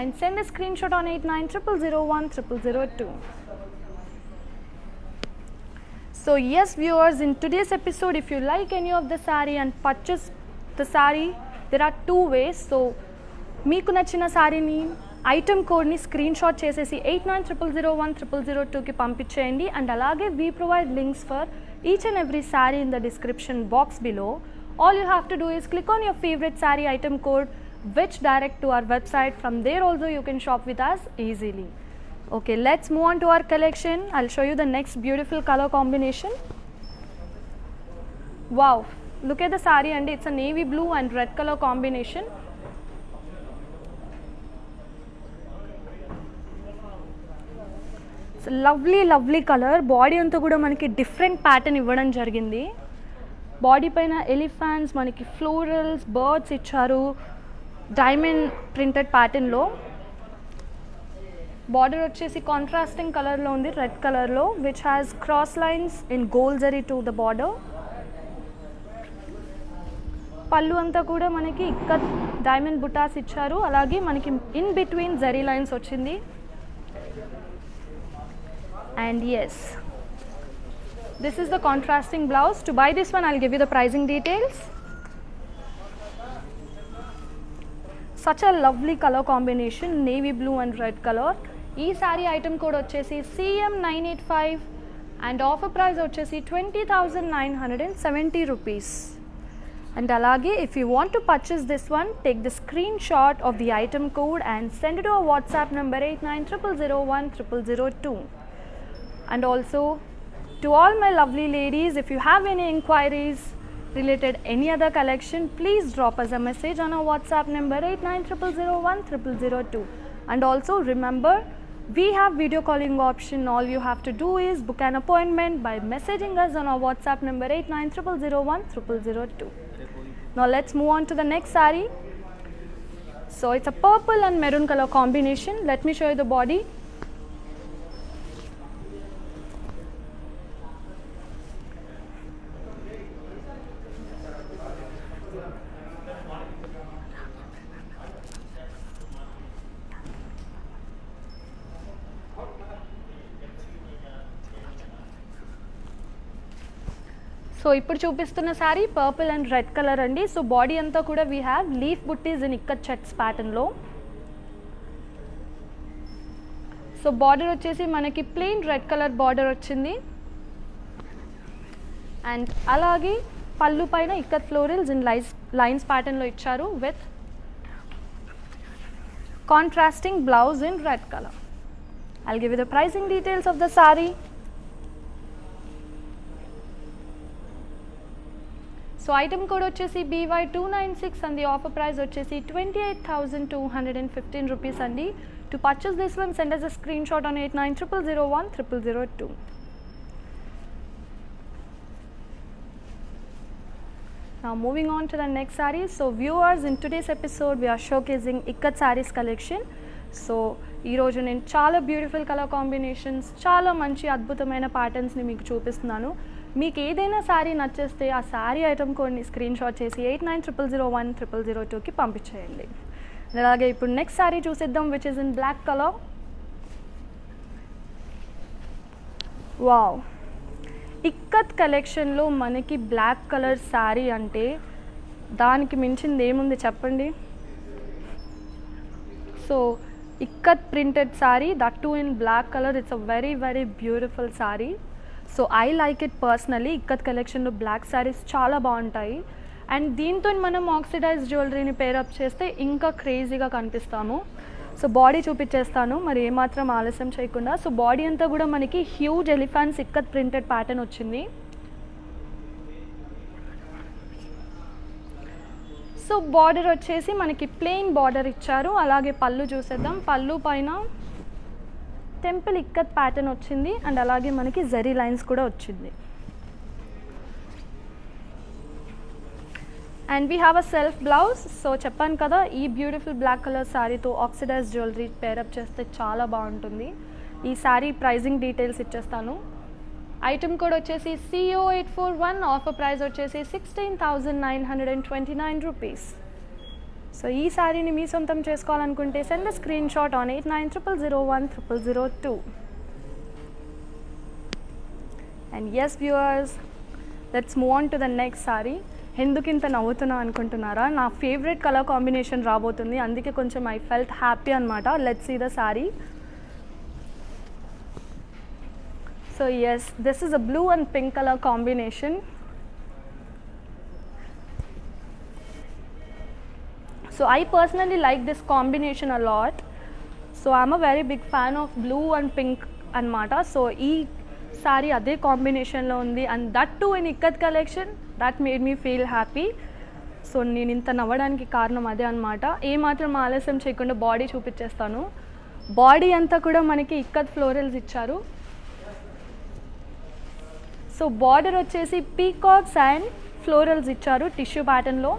And send a screenshot on 8900010002. So yes viewers, in today's episode, if you like any of the saree and purchase the saree, there are two ways. So మీకు నచ్చిన సారీని item కోడ్ని screen shot చేసేసి 8900010002కి పంపించేయండి. And అలాగే we provide links for each and every sorry in the description box below. All you have to do is click on your favorite saree item code which direct to our website. From there also you can shop with us easily. Okay, let's move on to our collection. I'll show you the next beautiful color combination. Wow, look at the saree and it's a navy blue and red color combination. Lovely colour. Body అంతా కూడా మనకి different pattern ఇవ్వడం జరిగింది. Body పైన elephants, మనకి florals, birds ఇచ్చారు diamond printed ప్యాటర్న్లో. Border వచ్చేసి కాంట్రాస్టింగ్ కలర్లో ఉంది, రెడ్ కలర్లో, which has cross lines in gold zari to the border. పళ్ళు అంతా కూడా మనకి ఇక్కత్ డైమండ్ బుటాస్ ఇచ్చారు. అలాగే మనకి ఇన్ బిట్వీన్ జరీ లైన్స్ వచ్చింది. And yes, this is the contrasting blouse. To buy this one I'll give you the pricing details. Such a lovely color combination, navy blue and red color. Ee saree item code vachesi CM985 and offer price vachesi 20,970 rupees. And alage if you want to purchase this one, take the screenshot of the item code and send it to our WhatsApp number 8900010002. And also to all my lovely ladies, if you have any inquiries related any other collection, please drop us a message on our WhatsApp number 8900010002. And also remember, we have video calling option. All you have to do is book an appointment by messaging us on our WhatsApp number 8900010002. Now let's move on to the next saree. So it's a purple and maroon color combination. Let me show you the body. So ఇప్పుడు చూపిస్తున్న sari purple and red colour అండి. So body అంతా కూడా we have leaf buttis in ikat checks ప్యాటర్న్లో. So border వచ్చేసి మనకి plain red colour border వచ్చింది. And అలాగే పళ్ళు పైన ఇక్కత్ ఫ్లోరల్స్ ఇన్ లైన్స్ ప్యాటర్న్లో ఇచ్చారు with contrasting blouse in red colour. I'll give you the pricing details of the sari. So item code వచ్చేసి BY296 and the offer price వచ్చేసి 28,215 rupees అండి. To purchase this one, send us a screenshot on 8900010002. Now moving on to the next saree. So viewers, in today's episode we are showcasing Ikat sarees collection. So ఈ రోజు నేను చాలా beautiful colour combinations, చాలా మంచి అద్భుతమైన ప్యాటర్న్స్ని మీకు చూపిస్తున్నాను. మీకు ఏదైనా శారీ నచ్చేస్తే ఆ శారీ ఐటమ్ కోడ్ని స్క్రీన్ షాట్ చేసి 8900010002కి పంపించేయండి. అలాగే ఇప్పుడు నెక్స్ట్ శారీ చూసిద్దాం, which is in black colour. Wow, ikat కలెక్షన్లో మనకి బ్లాక్ కలర్ శారీ అంటే దానికి మించింది ఏముంది చెప్పండి. So ikat printed sari, that too in black colour. It's a very very beautiful sari. So I like it personally. Ikat కలెక్షన్లో బ్లాక్ శారీస్ చాలా బాగుంటాయి. అండ్ దీంతో మనం ఆక్సిడైజ్ జ్యువెలరీని పేరప్ చేస్తే ఇంకా క్రేజీగా కనిపిస్తాము. సో బాడీ చూపించేస్తాను మరి ఏమాత్రం ఆలస్యం చేయకుండా. సో బాడీ అంతా కూడా మనకి huge elephants ikat printed pattern వచ్చింది. సో బార్డర్ వచ్చేసి మనకి ప్లెయిన్ బార్డర్ ఇచ్చారు. అలాగే పళ్ళు చూసేద్దాం. పళ్ళు పైన టెంపుల్ ఇక్కత్ ప్యాటర్న్ వచ్చింది అండ్ అలాగే మనకి జరీ లైన్స్ కూడా వచ్చింది. And we have a self blouse. So చెప్పాను కదా, ఈ బ్యూటిఫుల్ బ్లాక్ కలర్ శారీతో ఆక్సిడైజ్ జ్యువెలరీ పేరప్ చేస్తే చాలా బాగుంటుంది. ఈ శారీ ప్రైజింగ్ డీటెయిల్స్ ఇచ్చేస్తాను. ఐటమ్ కోడ్ వచ్చేసి CO841, ఆఫర్ ప్రైస్ వచ్చేసి 16,929 రూపీస్. సో ఈ శారీని మీ సొంతం చేసుకోవాలనుకుంటే send the screenshot on 8900010002. And yes viewers, let's move on to the next sari. ఎందుకు ఇంత నవ్వుతున్నా అనుకుంటున్నారా? నా ఫేవరెట్ కలర్ కాంబినేషన్ రాబోతుంది, అందుకే కొంచెం ఐ ఫెల్ట్ హ్యాపీ అనమాట. Let's see the sari. So yes, this is a blue and pink color combination. So I personally like this combination a lot. So I'm a very big fan of blue and pink anamata. So ee saree ade combination lo undi and that too in ikkat collection. That made me feel happy. So నేను ఇంత నవ్వడానికి కారణం అదే అనమాట. ఏ మాత్రం ఆలస్యం చేయకుండా body చూపించేస్తాను. బాడీ అంతా కూడా మనకి ఇక్కత్ ఫ్లోరల్స్ ఇచ్చారు. సో బార్డర్ వచ్చేసి పీకాక్స్ అండ్ ఫ్లోరల్స్ ఇచ్చారు టిష్యూ ప్యాటర్న్లో.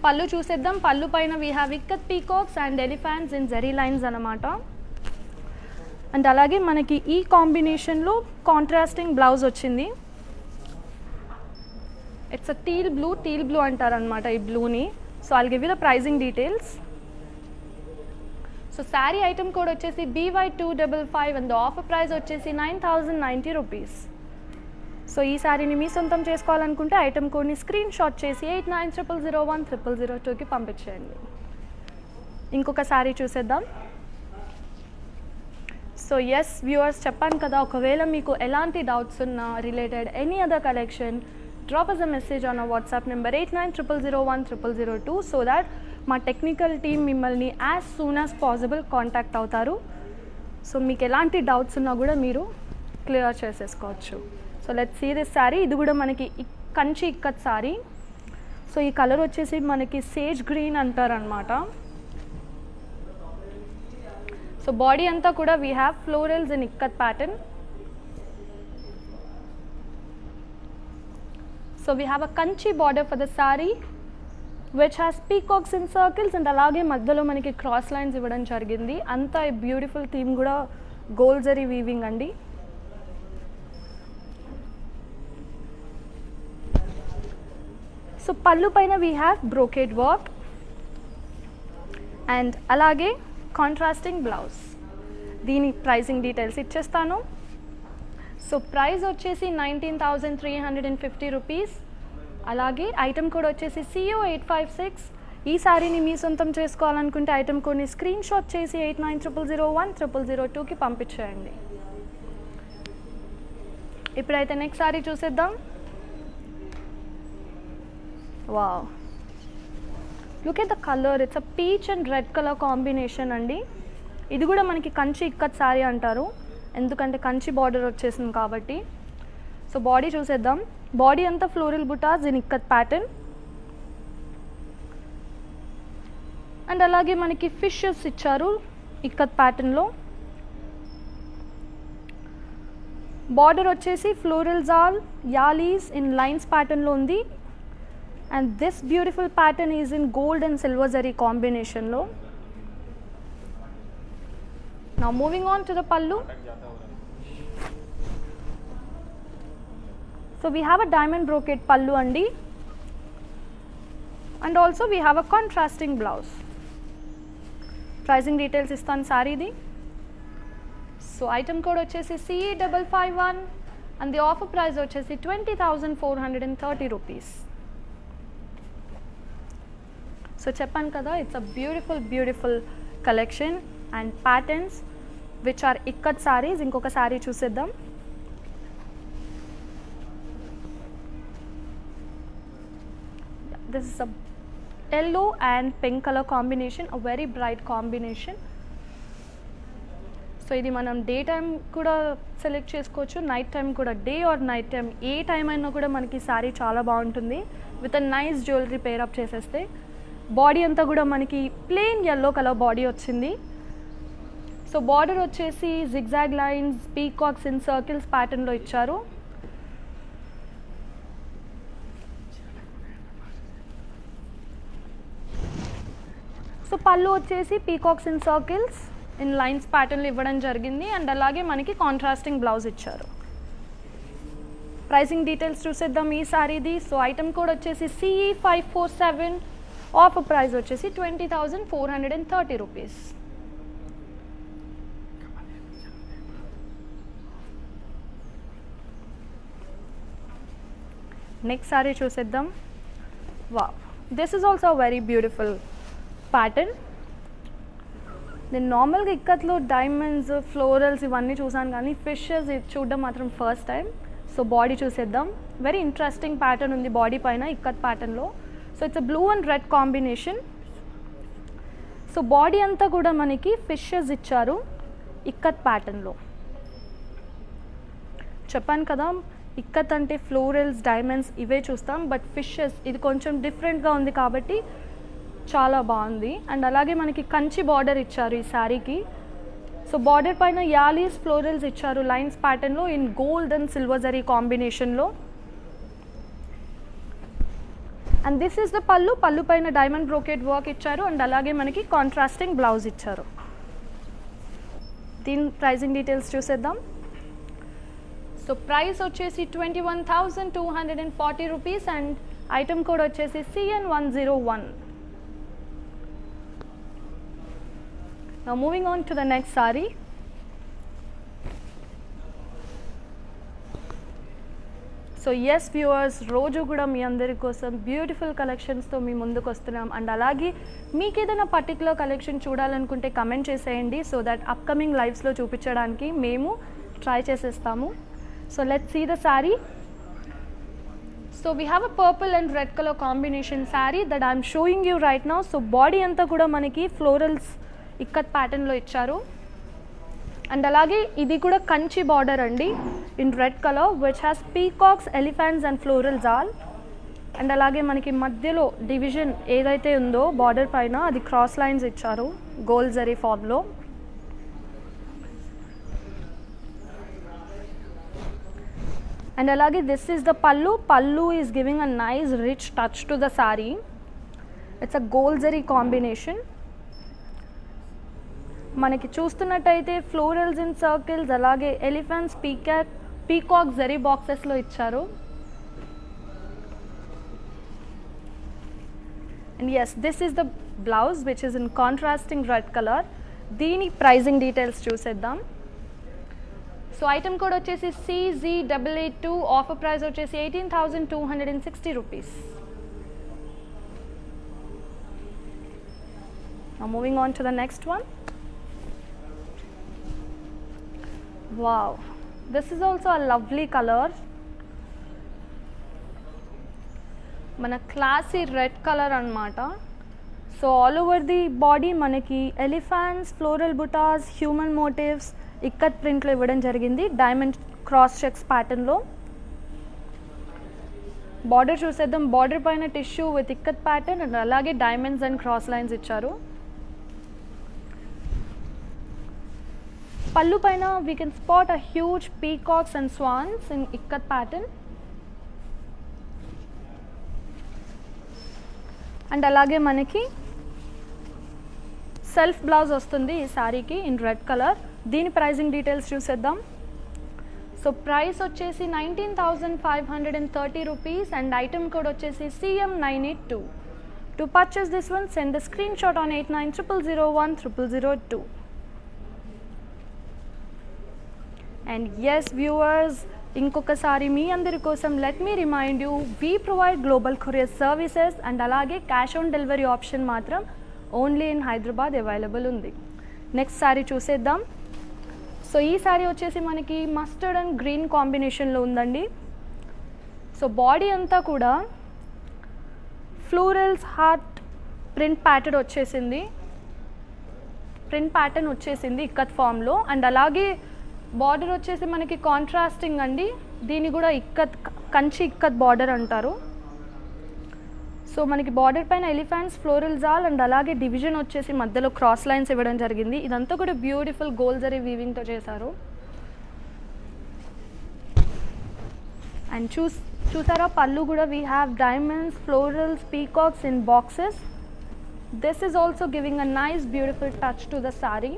పళ్ళు చూసేద్దాం. పళ్ళు పైన we have ikkat peacocks and elephants in zari lines అనమాట. అండ్ అలాగే మనకి ఈ కాంబినేషన్లో కాంట్రాస్టింగ్ బ్లౌజ్ వచ్చింది. ఇట్స్ అ టీల్ బ్లూ అంటారనమాట ఈ బ్లూని. So I'll give you the pricing details. So sari item code వచ్చేసి BY255 అండ్ ఆఫర్ ప్రైస్ వచ్చేసి 9,090 రూపీస్. సో ఈ శారీని మీ సొంతం చేసుకోవాలనుకుంటే ఐటమ్ కోడ్ని స్క్రీన్ షాట్ చేసి 8900010002కి పంపించేయండి. ఇంకొక శారీ చూసేద్దాం. సో ఎస్ వ్యూవర్స్, చెప్పాను కదా, ఒకవేళ మీకు ఎలాంటి డౌట్స్ ఉన్నా related any other collection, drop us a message on WhatsApp number 8900010002 so that మా టెక్నికల్ టీమ్ మిమ్మల్ని as soon as possible contact అవుతారు. సో మీకు ఎలాంటి డౌట్స్ ఉన్నా కూడా మీరు క్లియర్ చేసేసుకోవచ్చు. So let's see this sari. ఇది కూడా మనకి కంచి ఇక్కత్ శారీ. సో ఈ కలర్ వచ్చేసి మనకి సేజ్ గ్రీన్ అంటారనమాట. సో బాడీ అంతా కూడా we have florals in ikat pattern. So we have a Kanchi border for the sari which has peacocks in circles and అలాగే మధ్యలో మనకి క్రాస్ లైన్స్ ఇవ్వడం జరిగింది. అంతా బ్యూటిఫుల్ థీమ్ కూడా గోల్డ్ జరీ వీవింగ్ అండి. సో పళ్ళు పైన we have brocade work and అలాగే కాంట్రాస్టింగ్ బ్లౌజ్. దీని ప్రైసింగ్ డీటెయిల్స్ ఇచ్చేస్తాను. సో ప్రైస్ వచ్చేసి 19,350 రూపీస్. అలాగే ఐటమ్ కోడ్ వచ్చేసి CO856. ఈ శారీని మీ సొంతం చేసుకోవాలనుకుంటే ఐటమ్ కోడ్ని స్క్రీన్ షాట్ చేసి 8900010002కి పంపించేయండి. ఇప్పుడైతే నెక్స్ట్ శారీ చూసేద్దాం. Wow, look at the colour. It's a peach and red colour combination అండి. ఇది కూడా మనకి కంచి ఇక్కత్ శారీ అంటారు, ఎందుకంటే కంచి బార్డర్ వచ్చేసింది కాబట్టి. సో బాడీ చూసేద్దాం. బాడీ అంతా floral butas in ikat pattern and అలాగే మనకి ఫిషెస్ ఇచ్చారు ఇక్కత్ ప్యాటర్న్లో. బార్డర్ వచ్చేసి florals all yalis in lines ప్యాటర్న్లో ఉంది. And this beautiful pattern is in gold and silver zari కాంబినేషన్లో. Now moving on to the pallu. So we have a diamond brocade pallu andi and also we have a contrasting blouse. Pricing details istan saree di. So item code vachesi CE551 and the offer price vachesi 20,430 rupees. So చెప్పాను కదా, it's a beautiful collection and patterns which are ikkat sarees. ఇంకొక saree చూసేద్దాం. This is a yellow and pink color combination, a very bright combination. So ఇది మనం day time కూడా select చేసుకోవచ్చు, night time కూడా. Day or night time ఏ time అయినా కూడా మనకి శారీ చాలా బాగుంటుంది. With a nice jewellery pair up చేసేస్తే. బాడీ అంతా కూడా మనకి ప్లెయిన్ ఎల్లో కలర్ బాడీ వచ్చింది. సో బార్డర్ వచ్చేసి zigzag lines, peacocks in circles ప్యాటర్న్లో ఇచ్చారు. సో పళ్ళు వచ్చేసి peacocks in circles in lines ప్యాటర్న్లు ఇవ్వడం జరిగింది. అండ్ అలాగే మనకి కాంట్రాస్టింగ్ బ్లౌజ్ ఇచ్చారు. ప్రైసింగ్ డీటెయిల్స్ చూసేద్దాం ఈ సారీది. సో ఐటమ్ కోడ్ వచ్చేసి CE547, ఆఫర్ ప్రైస్ వచ్చేసి 20,430 రూపీస్. నెక్స్ట్ సారీ చూసేద్దాం. Wow, this is also very beautiful pattern. నేను నార్మల్గా ఇక్కత్లో డైమండ్స్, ఫ్లోరల్స్ ఇవన్నీ చూసాను, కానీ ఫిషెస్ చూడడం మాత్రం ఫస్ట్ టైం. సో బాడీ చూసేద్దాం. వెరీ ఇంట్రెస్టింగ్ ప్యాటర్న్ ఉంది బాడీ పైన ఇక్కత్ ప్యాటర్న్లో. So it's blue and red combination. So body అంతా కూడా మనకి ఫిషెస్ ఇచ్చారు ఇక్కత్ ప్యాటర్న్లో. చెప్పాను కదా, ఇక్కత్ అంటే ఫ్లోరల్స్, డైమండ్స్ ఇవే చూస్తాం, బట్ ఫిషెస్ ఇది కొంచెం డిఫరెంట్గా ఉంది కాబట్టి చాలా బాగుంది. అండ్ అలాగే మనకి కంచి బార్డర్ ఇచ్చారు ఈ శారీకి. సో బార్డర్ పైన యాలీస్ ఫ్లోరల్స్ ఇచ్చారు లైన్స్ ప్యాటర్న్లో in gold and silver zari కాంబినేషన్లో. And this is the pallu. పళ్ళు పైన డైమండ్ బ్రోకెట్ వర్క్ ఇచ్చారు. అండ్ అలాగే మనకి కాంట్రాస్టింగ్ బ్లౌజ్ ఇచ్చారు. దీని ప్రైసింగ్ డీటెయిల్స్ చూసేద్దాం. సో ప్రైస్ వచ్చేసి 21,240 రూపీస్ అండ్ ఐటమ్ కోడ్ వచ్చేసి CN101. Now moving on to the next saree. So yes viewers, రోజు కూడా మీ అందరి కోసం బ్యూటిఫుల్ కలెక్షన్స్తో మీ ముందుకు వస్తున్నాం. అండ్ అలాగే మీకు ఏదైనా పర్టికులర్ కలెక్షన్ చూడాలనుకుంటే కమెంట్ చేసేయండి, సో దట్ అప్కమింగ్ లైవ్స్లో చూపించడానికి మేము ట్రై చేసేస్తాము. So let's see the sari. So we have a purple and red colour combination sari that I'm showing you right now. So body అంతా కూడా మనకి ఫ్లోరల్స్ ఇక్కత్ ప్యాటర్న్లో ఇచ్చారు. అండ్ అలాగే ఇది కూడా కంచి బార్డర్ అండి in red colour which has peacocks, elephants and florals all. And అలాగే మనకి మధ్యలో డివిజన్ ఏదైతే ఉందో బార్డర్ పైన అది క్రాస్ లైన్స్ ఇచ్చారు గోల్డ్ జరీ ఫార్మ్లో. అండ్ అలాగే this is the pallu. Pallu is giving a nice rich touch to the sari. It's a gold zari combination. మనకి చూస్తున్నట్టయితే ఫ్లోరల్స్ ఇన్ సర్కిల్స్, అలాగే ఎలిఫెంట్స్, పీకాక్ జరీ బాక్సెస్లో ఇచ్చారు. And yes, this is the blouse which is in contrasting red colour. దీని pricing details చూసేద్దాం. So item code వచ్చేసి CZ882, offer price వచ్చేసి 18,260 rupees. Now moving on to the next one. Wow, this is also a lovely color. మన classy red colour అన్నమాట. So all over the body మనకి elephants, floral బుటాస్, human motifs ikat ప్రింట్లో ఇవ్వడం జరిగింది diamond cross checks ప్యాటర్న్లో. Border చూసేద్దాం. Border పైన tissue with ikat pattern and అలాగే డైమండ్స్ అండ్ క్రాస్ లైన్స్ ఇచ్చారు. పల్లు పైన we can spot a huge peacocks and swans in ikat pattern. And అలాగే మనకి సెల్ఫ్ బ్లౌజ్ వస్తుంది ఈ శారీకి ఇన్ రెడ్ కలర్. దీని ప్రైజింగ్ డీటెయిల్స్ చూసేద్దాం. సో ప్రైస్ వచ్చేసి 19,530 రూపీస్ అండ్ ఐటమ్ కోడ్ వచ్చేసి CM982. To purchase this one send the screenshot on 8900010002. And yes viewers, ఇంకొకసారి మీ అందరి కోసం let me remind you, we provide global courier services and అలాగే cash on delivery option మాత్రం only in Hyderabad available ఉంది. Next sari చూసేద్దాం. So ఈ శారీ వచ్చేసి మనకి మస్టర్డ్ అండ్ గ్రీన్ కాంబినేషన్లో ఉందండి. సో బాడీ అంతా కూడా ఫ్లోరల్స్ హార్ట్ ప్రింట్ ప్యాటర్న్ వచ్చేసింది. ప్రింట్ ప్యాటర్న్ వచ్చేసింది ఇక్కత్ ఫామ్లో. అండ్ అలాగే బార్డర్ వచ్చేసి మనకి కాంట్రాస్టింగ్ అండి, దీన్ని కూడా ఇక్కత్ కంచి ఇక్కత్ బార్డర్ అంటారు. సో మనకి బార్డర్ పైన ఎలిఫెంట్స్, ఫ్లోరల్ జాల్ అండ్ అలాగే డివిజన్ వచ్చేసి మధ్యలో క్రాస్ లైన్స్ ఇవ్వడం జరిగింది. ఇదంతా కూడా బ్యూటిఫుల్ గోల్డ్ జరీ వీవింగ్తో చేశారు. అండ్ చూసారా పళ్ళు కూడా we have diamonds, florals, peacocks in boxes. This is also giving a nice beautiful touch to the sari.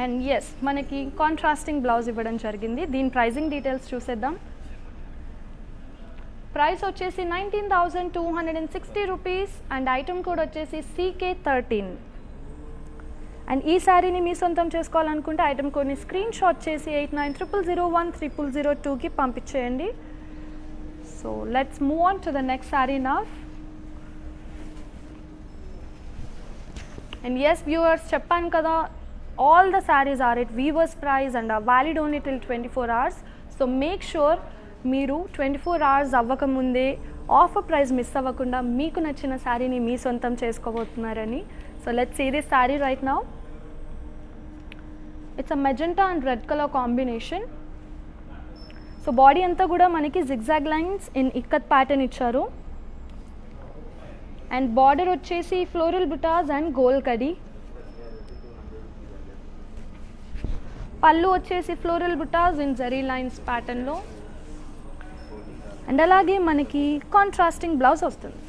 And yes మనకి కాంట్రాస్టింగ్ బ్లౌజ్ ఇవ్వడం జరిగింది. దీని ప్రైజింగ్ డీటెయిల్స్ చూసేద్దాం. ప్రైస్ వచ్చేసి 19,260 రూపీస్ అండ్ ఐటమ్ కోడ్ వచ్చేసి CK13. అండ్ ఈ శారీని మీ సొంతం చేసుకోవాలనుకుంటే ఐటమ్ కోడ్ని స్క్రీన్ షాట్ చేసి 8900010002కి పంపించేయండి. So let's move on to the next sari now. And yes viewers, చెప్పాను కదా, all the sarees are at weavers price and are valid only till 24 hours. So make sure మీరు 24 hours అవ్వక ముందే offer price miss అవ్వకుండా మీకు నచ్చిన శారీని మీ సొంతం చేసుకోబోతున్నారని. So let's see this sari right now. It's a magenta and red colour combination. So body అంతా కూడా మనకి zigzag lines in ikat pattern ఇచ్చారు. అండ్ బార్డర్ వచ్చేసి ఫ్లోరల్ బుటాస్ అండ్ గోల్డ్ కడి. పళ్ళు వచ్చేసి floral butas in zari lines ప్యాటర్న్లో. అండ్ అలాగే మనకి కాంట్రాస్టింగ్ బ్లౌజ్ వస్తుంది.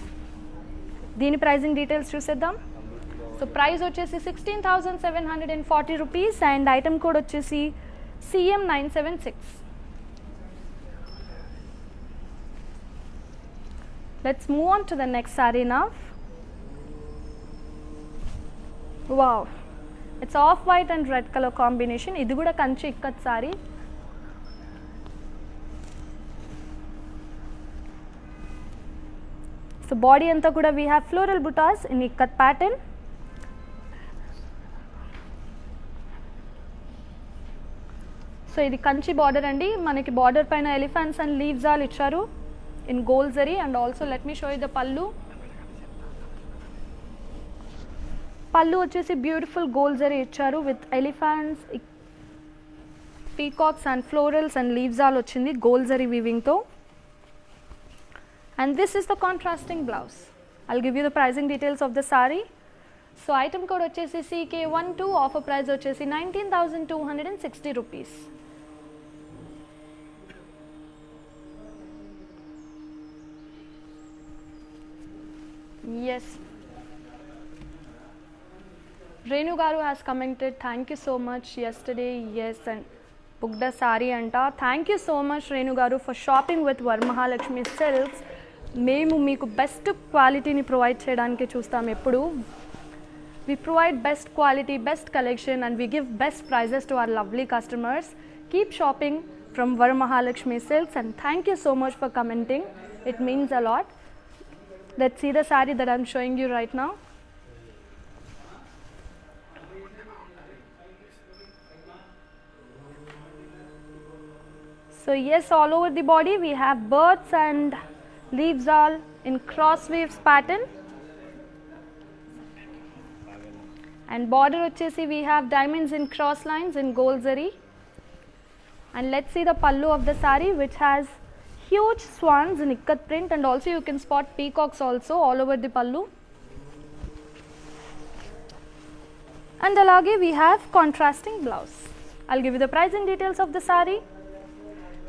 దీని ప్రైజింగ్ డీటెయిల్స్ చూసేద్దాం. సో ప్రైస్ వచ్చేసి 16,740 రూపీస్ అండ్ ఐటమ్ కోడ్ వచ్చేసి CM976. Let's move on to the next sari now. Wow, it's off white and red colour combination. ఇది కూడా కంచి ఇక్కత్ సారీ. సో బాడీ అంతా కూడా we have floral butas in ikat pattern. So ఇది Kanchi border అండి. మనకి border పైన ఎలిఫెంట్స్ అండ్ లీవ్స్ ఆల్ ఇచ్చారు in gold zari. And also let me show you the pallu. Pallu వచ్చేసి బ్యూటిఫుల్ గోల్డ్ జరీ ఇచ్చారు with elephants, peacocks and florals and leaves all వచ్చింది gold zari వీవింగ్తో. And this is the contrasting blouse. I'll give you the pricing details of the sari. So item code వచ్చేసి CK12, offer price వచ్చేసి 19,260 rupees. Yes, Renu Garu has commented, thank you so much yesterday, yes, and booked the saree anta. Thank you so much Renu Garu for shopping with Varamahalakshmi Silks. మేము మీకు best క్వాలిటీని provide చేయడానికి చూస్తాం ఎప్పుడు. We provide best quality, best collection and we give best prices to our lovely customers. Keep shopping from Varamahalakshmi Silks and thank you so much for commenting. It means a lot. Let's see the saree that I'm showing you right now. So yes, all over the body we have birds and leaves all in cross waves pattern. And border vachesi we have diamonds in cross lines in gold zari. And let's see the pallu of the saree, which has huge swans in ikat print, and also you can spot peacocks also all over the pallu. And alage we have contrasting blouse. I'll give you the pricing details of the saree.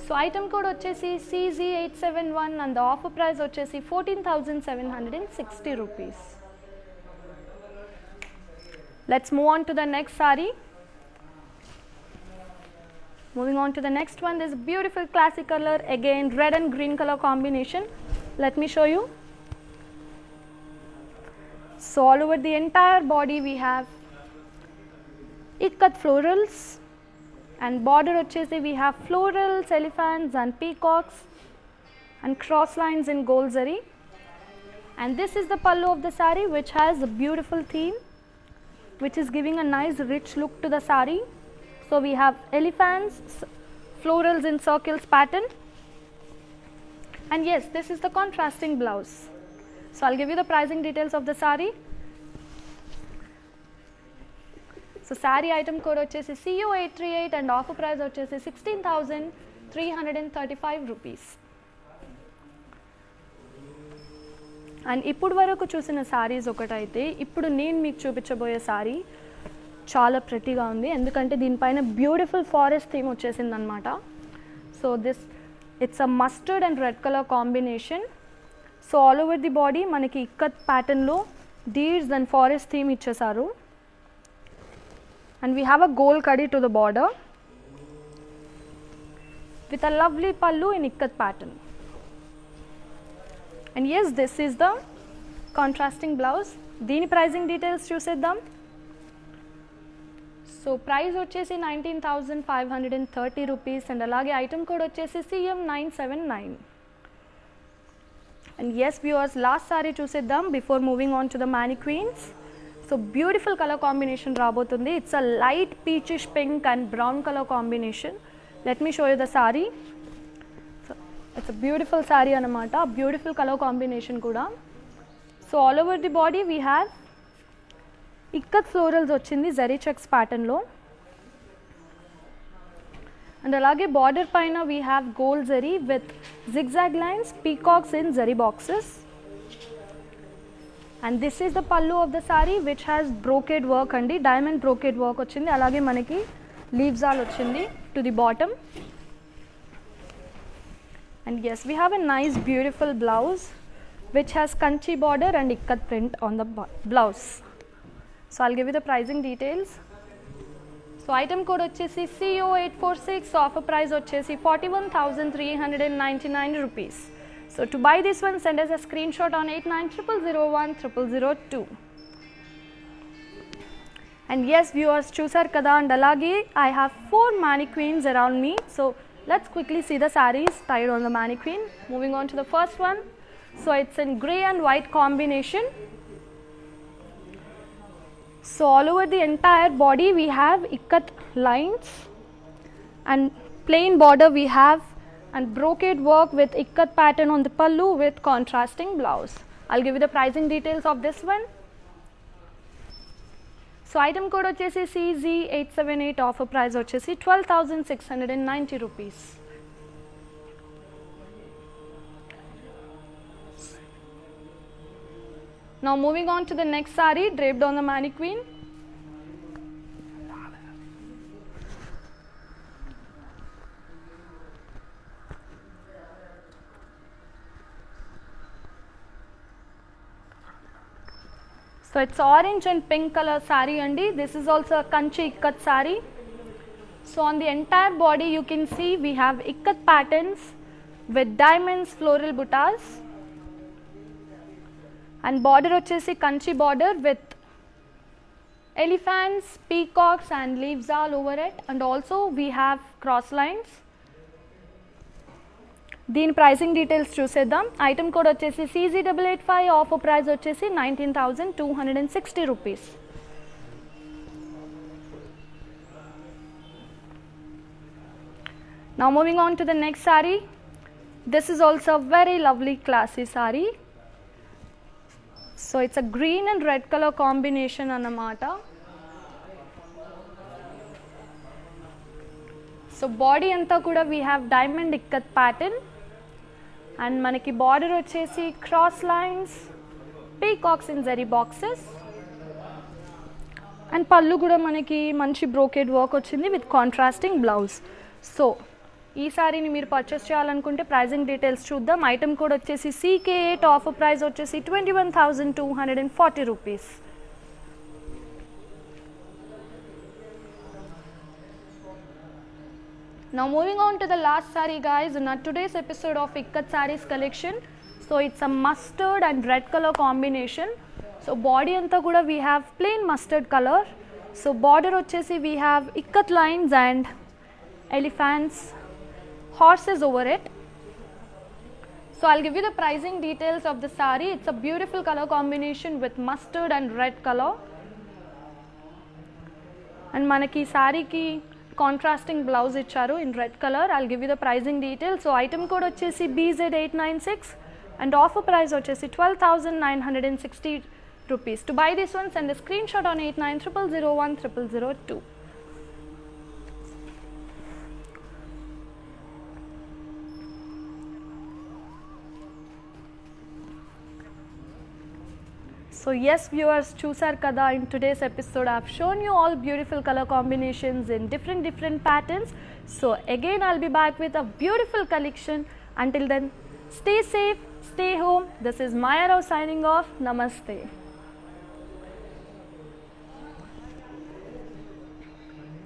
So item code vachesi CZ871 and the offer price vachesi 14,760 rupees. Let's move on to the next saree. Moving on to the next one, this beautiful classic color, again red and green color combination. Let me show you. So all over the entire body we have ikat florals, and border vachesi we have florals, elephants and peacocks and cross lines in gold zari. And this is the pallu of the saree, which has a beautiful theme, which is giving a nice rich look to the saree. So we have elephants, florals in circles pattern, and yes, this is the contrasting blouse. So I'll give you the pricing details of the saree. So saree item code వచ్చేసి CU838 and offer price వచ్చేసి 16,335 rupees. And ఇప్పుడు వరకు చూసిన సారీస్ ఒకటైతే ఇప్పుడు నేను మీకు చూపించబోయే సారీ చాలా ప్రెటీగా ఉంది, ఎందుకంటే దీనిపైన బ్యూటిఫుల్ ఫారెస్ట్ థీమ్ వచ్చేసింది అనమాట. So it's a mustard and red colour combination. So all over the body మనకి ఇక్కత్ ప్యాటర్న్లో డీర్స్ అండ్ ఫారెస్ట్ థీమ్ ఇచ్చేసారు. And we have a gold కడీ to the border with a lovely pallu in ikat pattern. And yes, this is the contrasting blouse. దీని pricing details చూసేద్దాం. So price వచ్చేసి 19,530 rupees and అలాగే item code వచ్చేసి CM979. And yes viewers, last sari చూసేద్దాం before moving on to the mannequins. So beautiful colour combination రాబోతుంది. It's a light peachish pink and brown colour combination. Let me show you the sari. It's a beautiful saree anamata, beautiful color combination kuda. So all over the body we have ikkat florals ochindi zari checks pattern lo, and alage border paina we have gold zari with zigzag lines, peacocks in zari boxes. And this is the pallu of the saree which has brocade work andi, diamond brocade work ochindi. Alage manaki leaves all ochindi to the bottom. And yes, we have a nice beautiful blouse which has kanchi border and ikkat print on the blouse. So I'll give you the pricing details. So item code వచ్చేసి CO846, offer price వచ్చేసి 41,399 rupees. So to buy this one, send us a screenshot on 8900010002. And yes viewers, చూసారు కదా, and అలాగే I have 4 mannequins around me. So let's quickly see the sarees tied on the mannequin. Moving on to the first one. So it's in grey and white combination. So all over the entire body we have ikkat lines and plain border we have, and brocade work with ikkat pattern on the pallu with contrasting blouse. I'll give you the pricing details of this one. So item code వచ్చేసి CZ878, offer price వచ్చేసి 12,690 rupees. Now moving on to the next saree draped on the mannequin. So it's orange and pink color saree andi. This is also a kanchi ikkat saree. So on the entire body you can see we have ikkat patterns with diamonds, floral buttas, and border వచ్చేసి kanchi border with elephants, peacocks and leaves all over it, and also we have cross lines. దీని pricing details చూసేద్దాం. Item code వచ్చేసి CZ885, offer price వచ్చేసి 19,260 rupees. Now moving on to the next saree. This is also a very lovely classy saree. So it's a green and red color combination anamata. So body anta kuda we have diamond ikkat pattern, and manaki border వచ్చేసి cross lines, peacocks in zari boxes, and pallu kuda manaki manchi brocade work వచ్చింది with contrasting blouse. So ఈ సారీని మీరు purchase చేయాలనుకుంటే pricing details చూద్దాం. Item code వచ్చేసి CK8, offer price వచ్చేసి 21,240 rupees. Now moving on to the last saree guys in our today's episode of Ikkat Sarees collection. So it's a mustard and red color combination. So body anta kuda we have plain mustard color. So border వచ్చేసి we have ikkat lines and elephants, horses over it. So I'll give you the pricing details of the saree. It's a beautiful color combination with mustard and red color, and manaki saree ki contrasting blouse icharu in red color. I'll give you the pricing details. So item code వచ్చేసి BZ896 and offer price వచ్చేసి 12,960 rupees. To buy this one, send a screenshot on 8900010002. So yes viewers, చూసారు కదా, in today's episode I have shown you all beautiful color combinations in different patterns. So again I'll be back with a beautiful collection. Until then, stay safe, stay home. This is Maya Rao signing off. Namaste.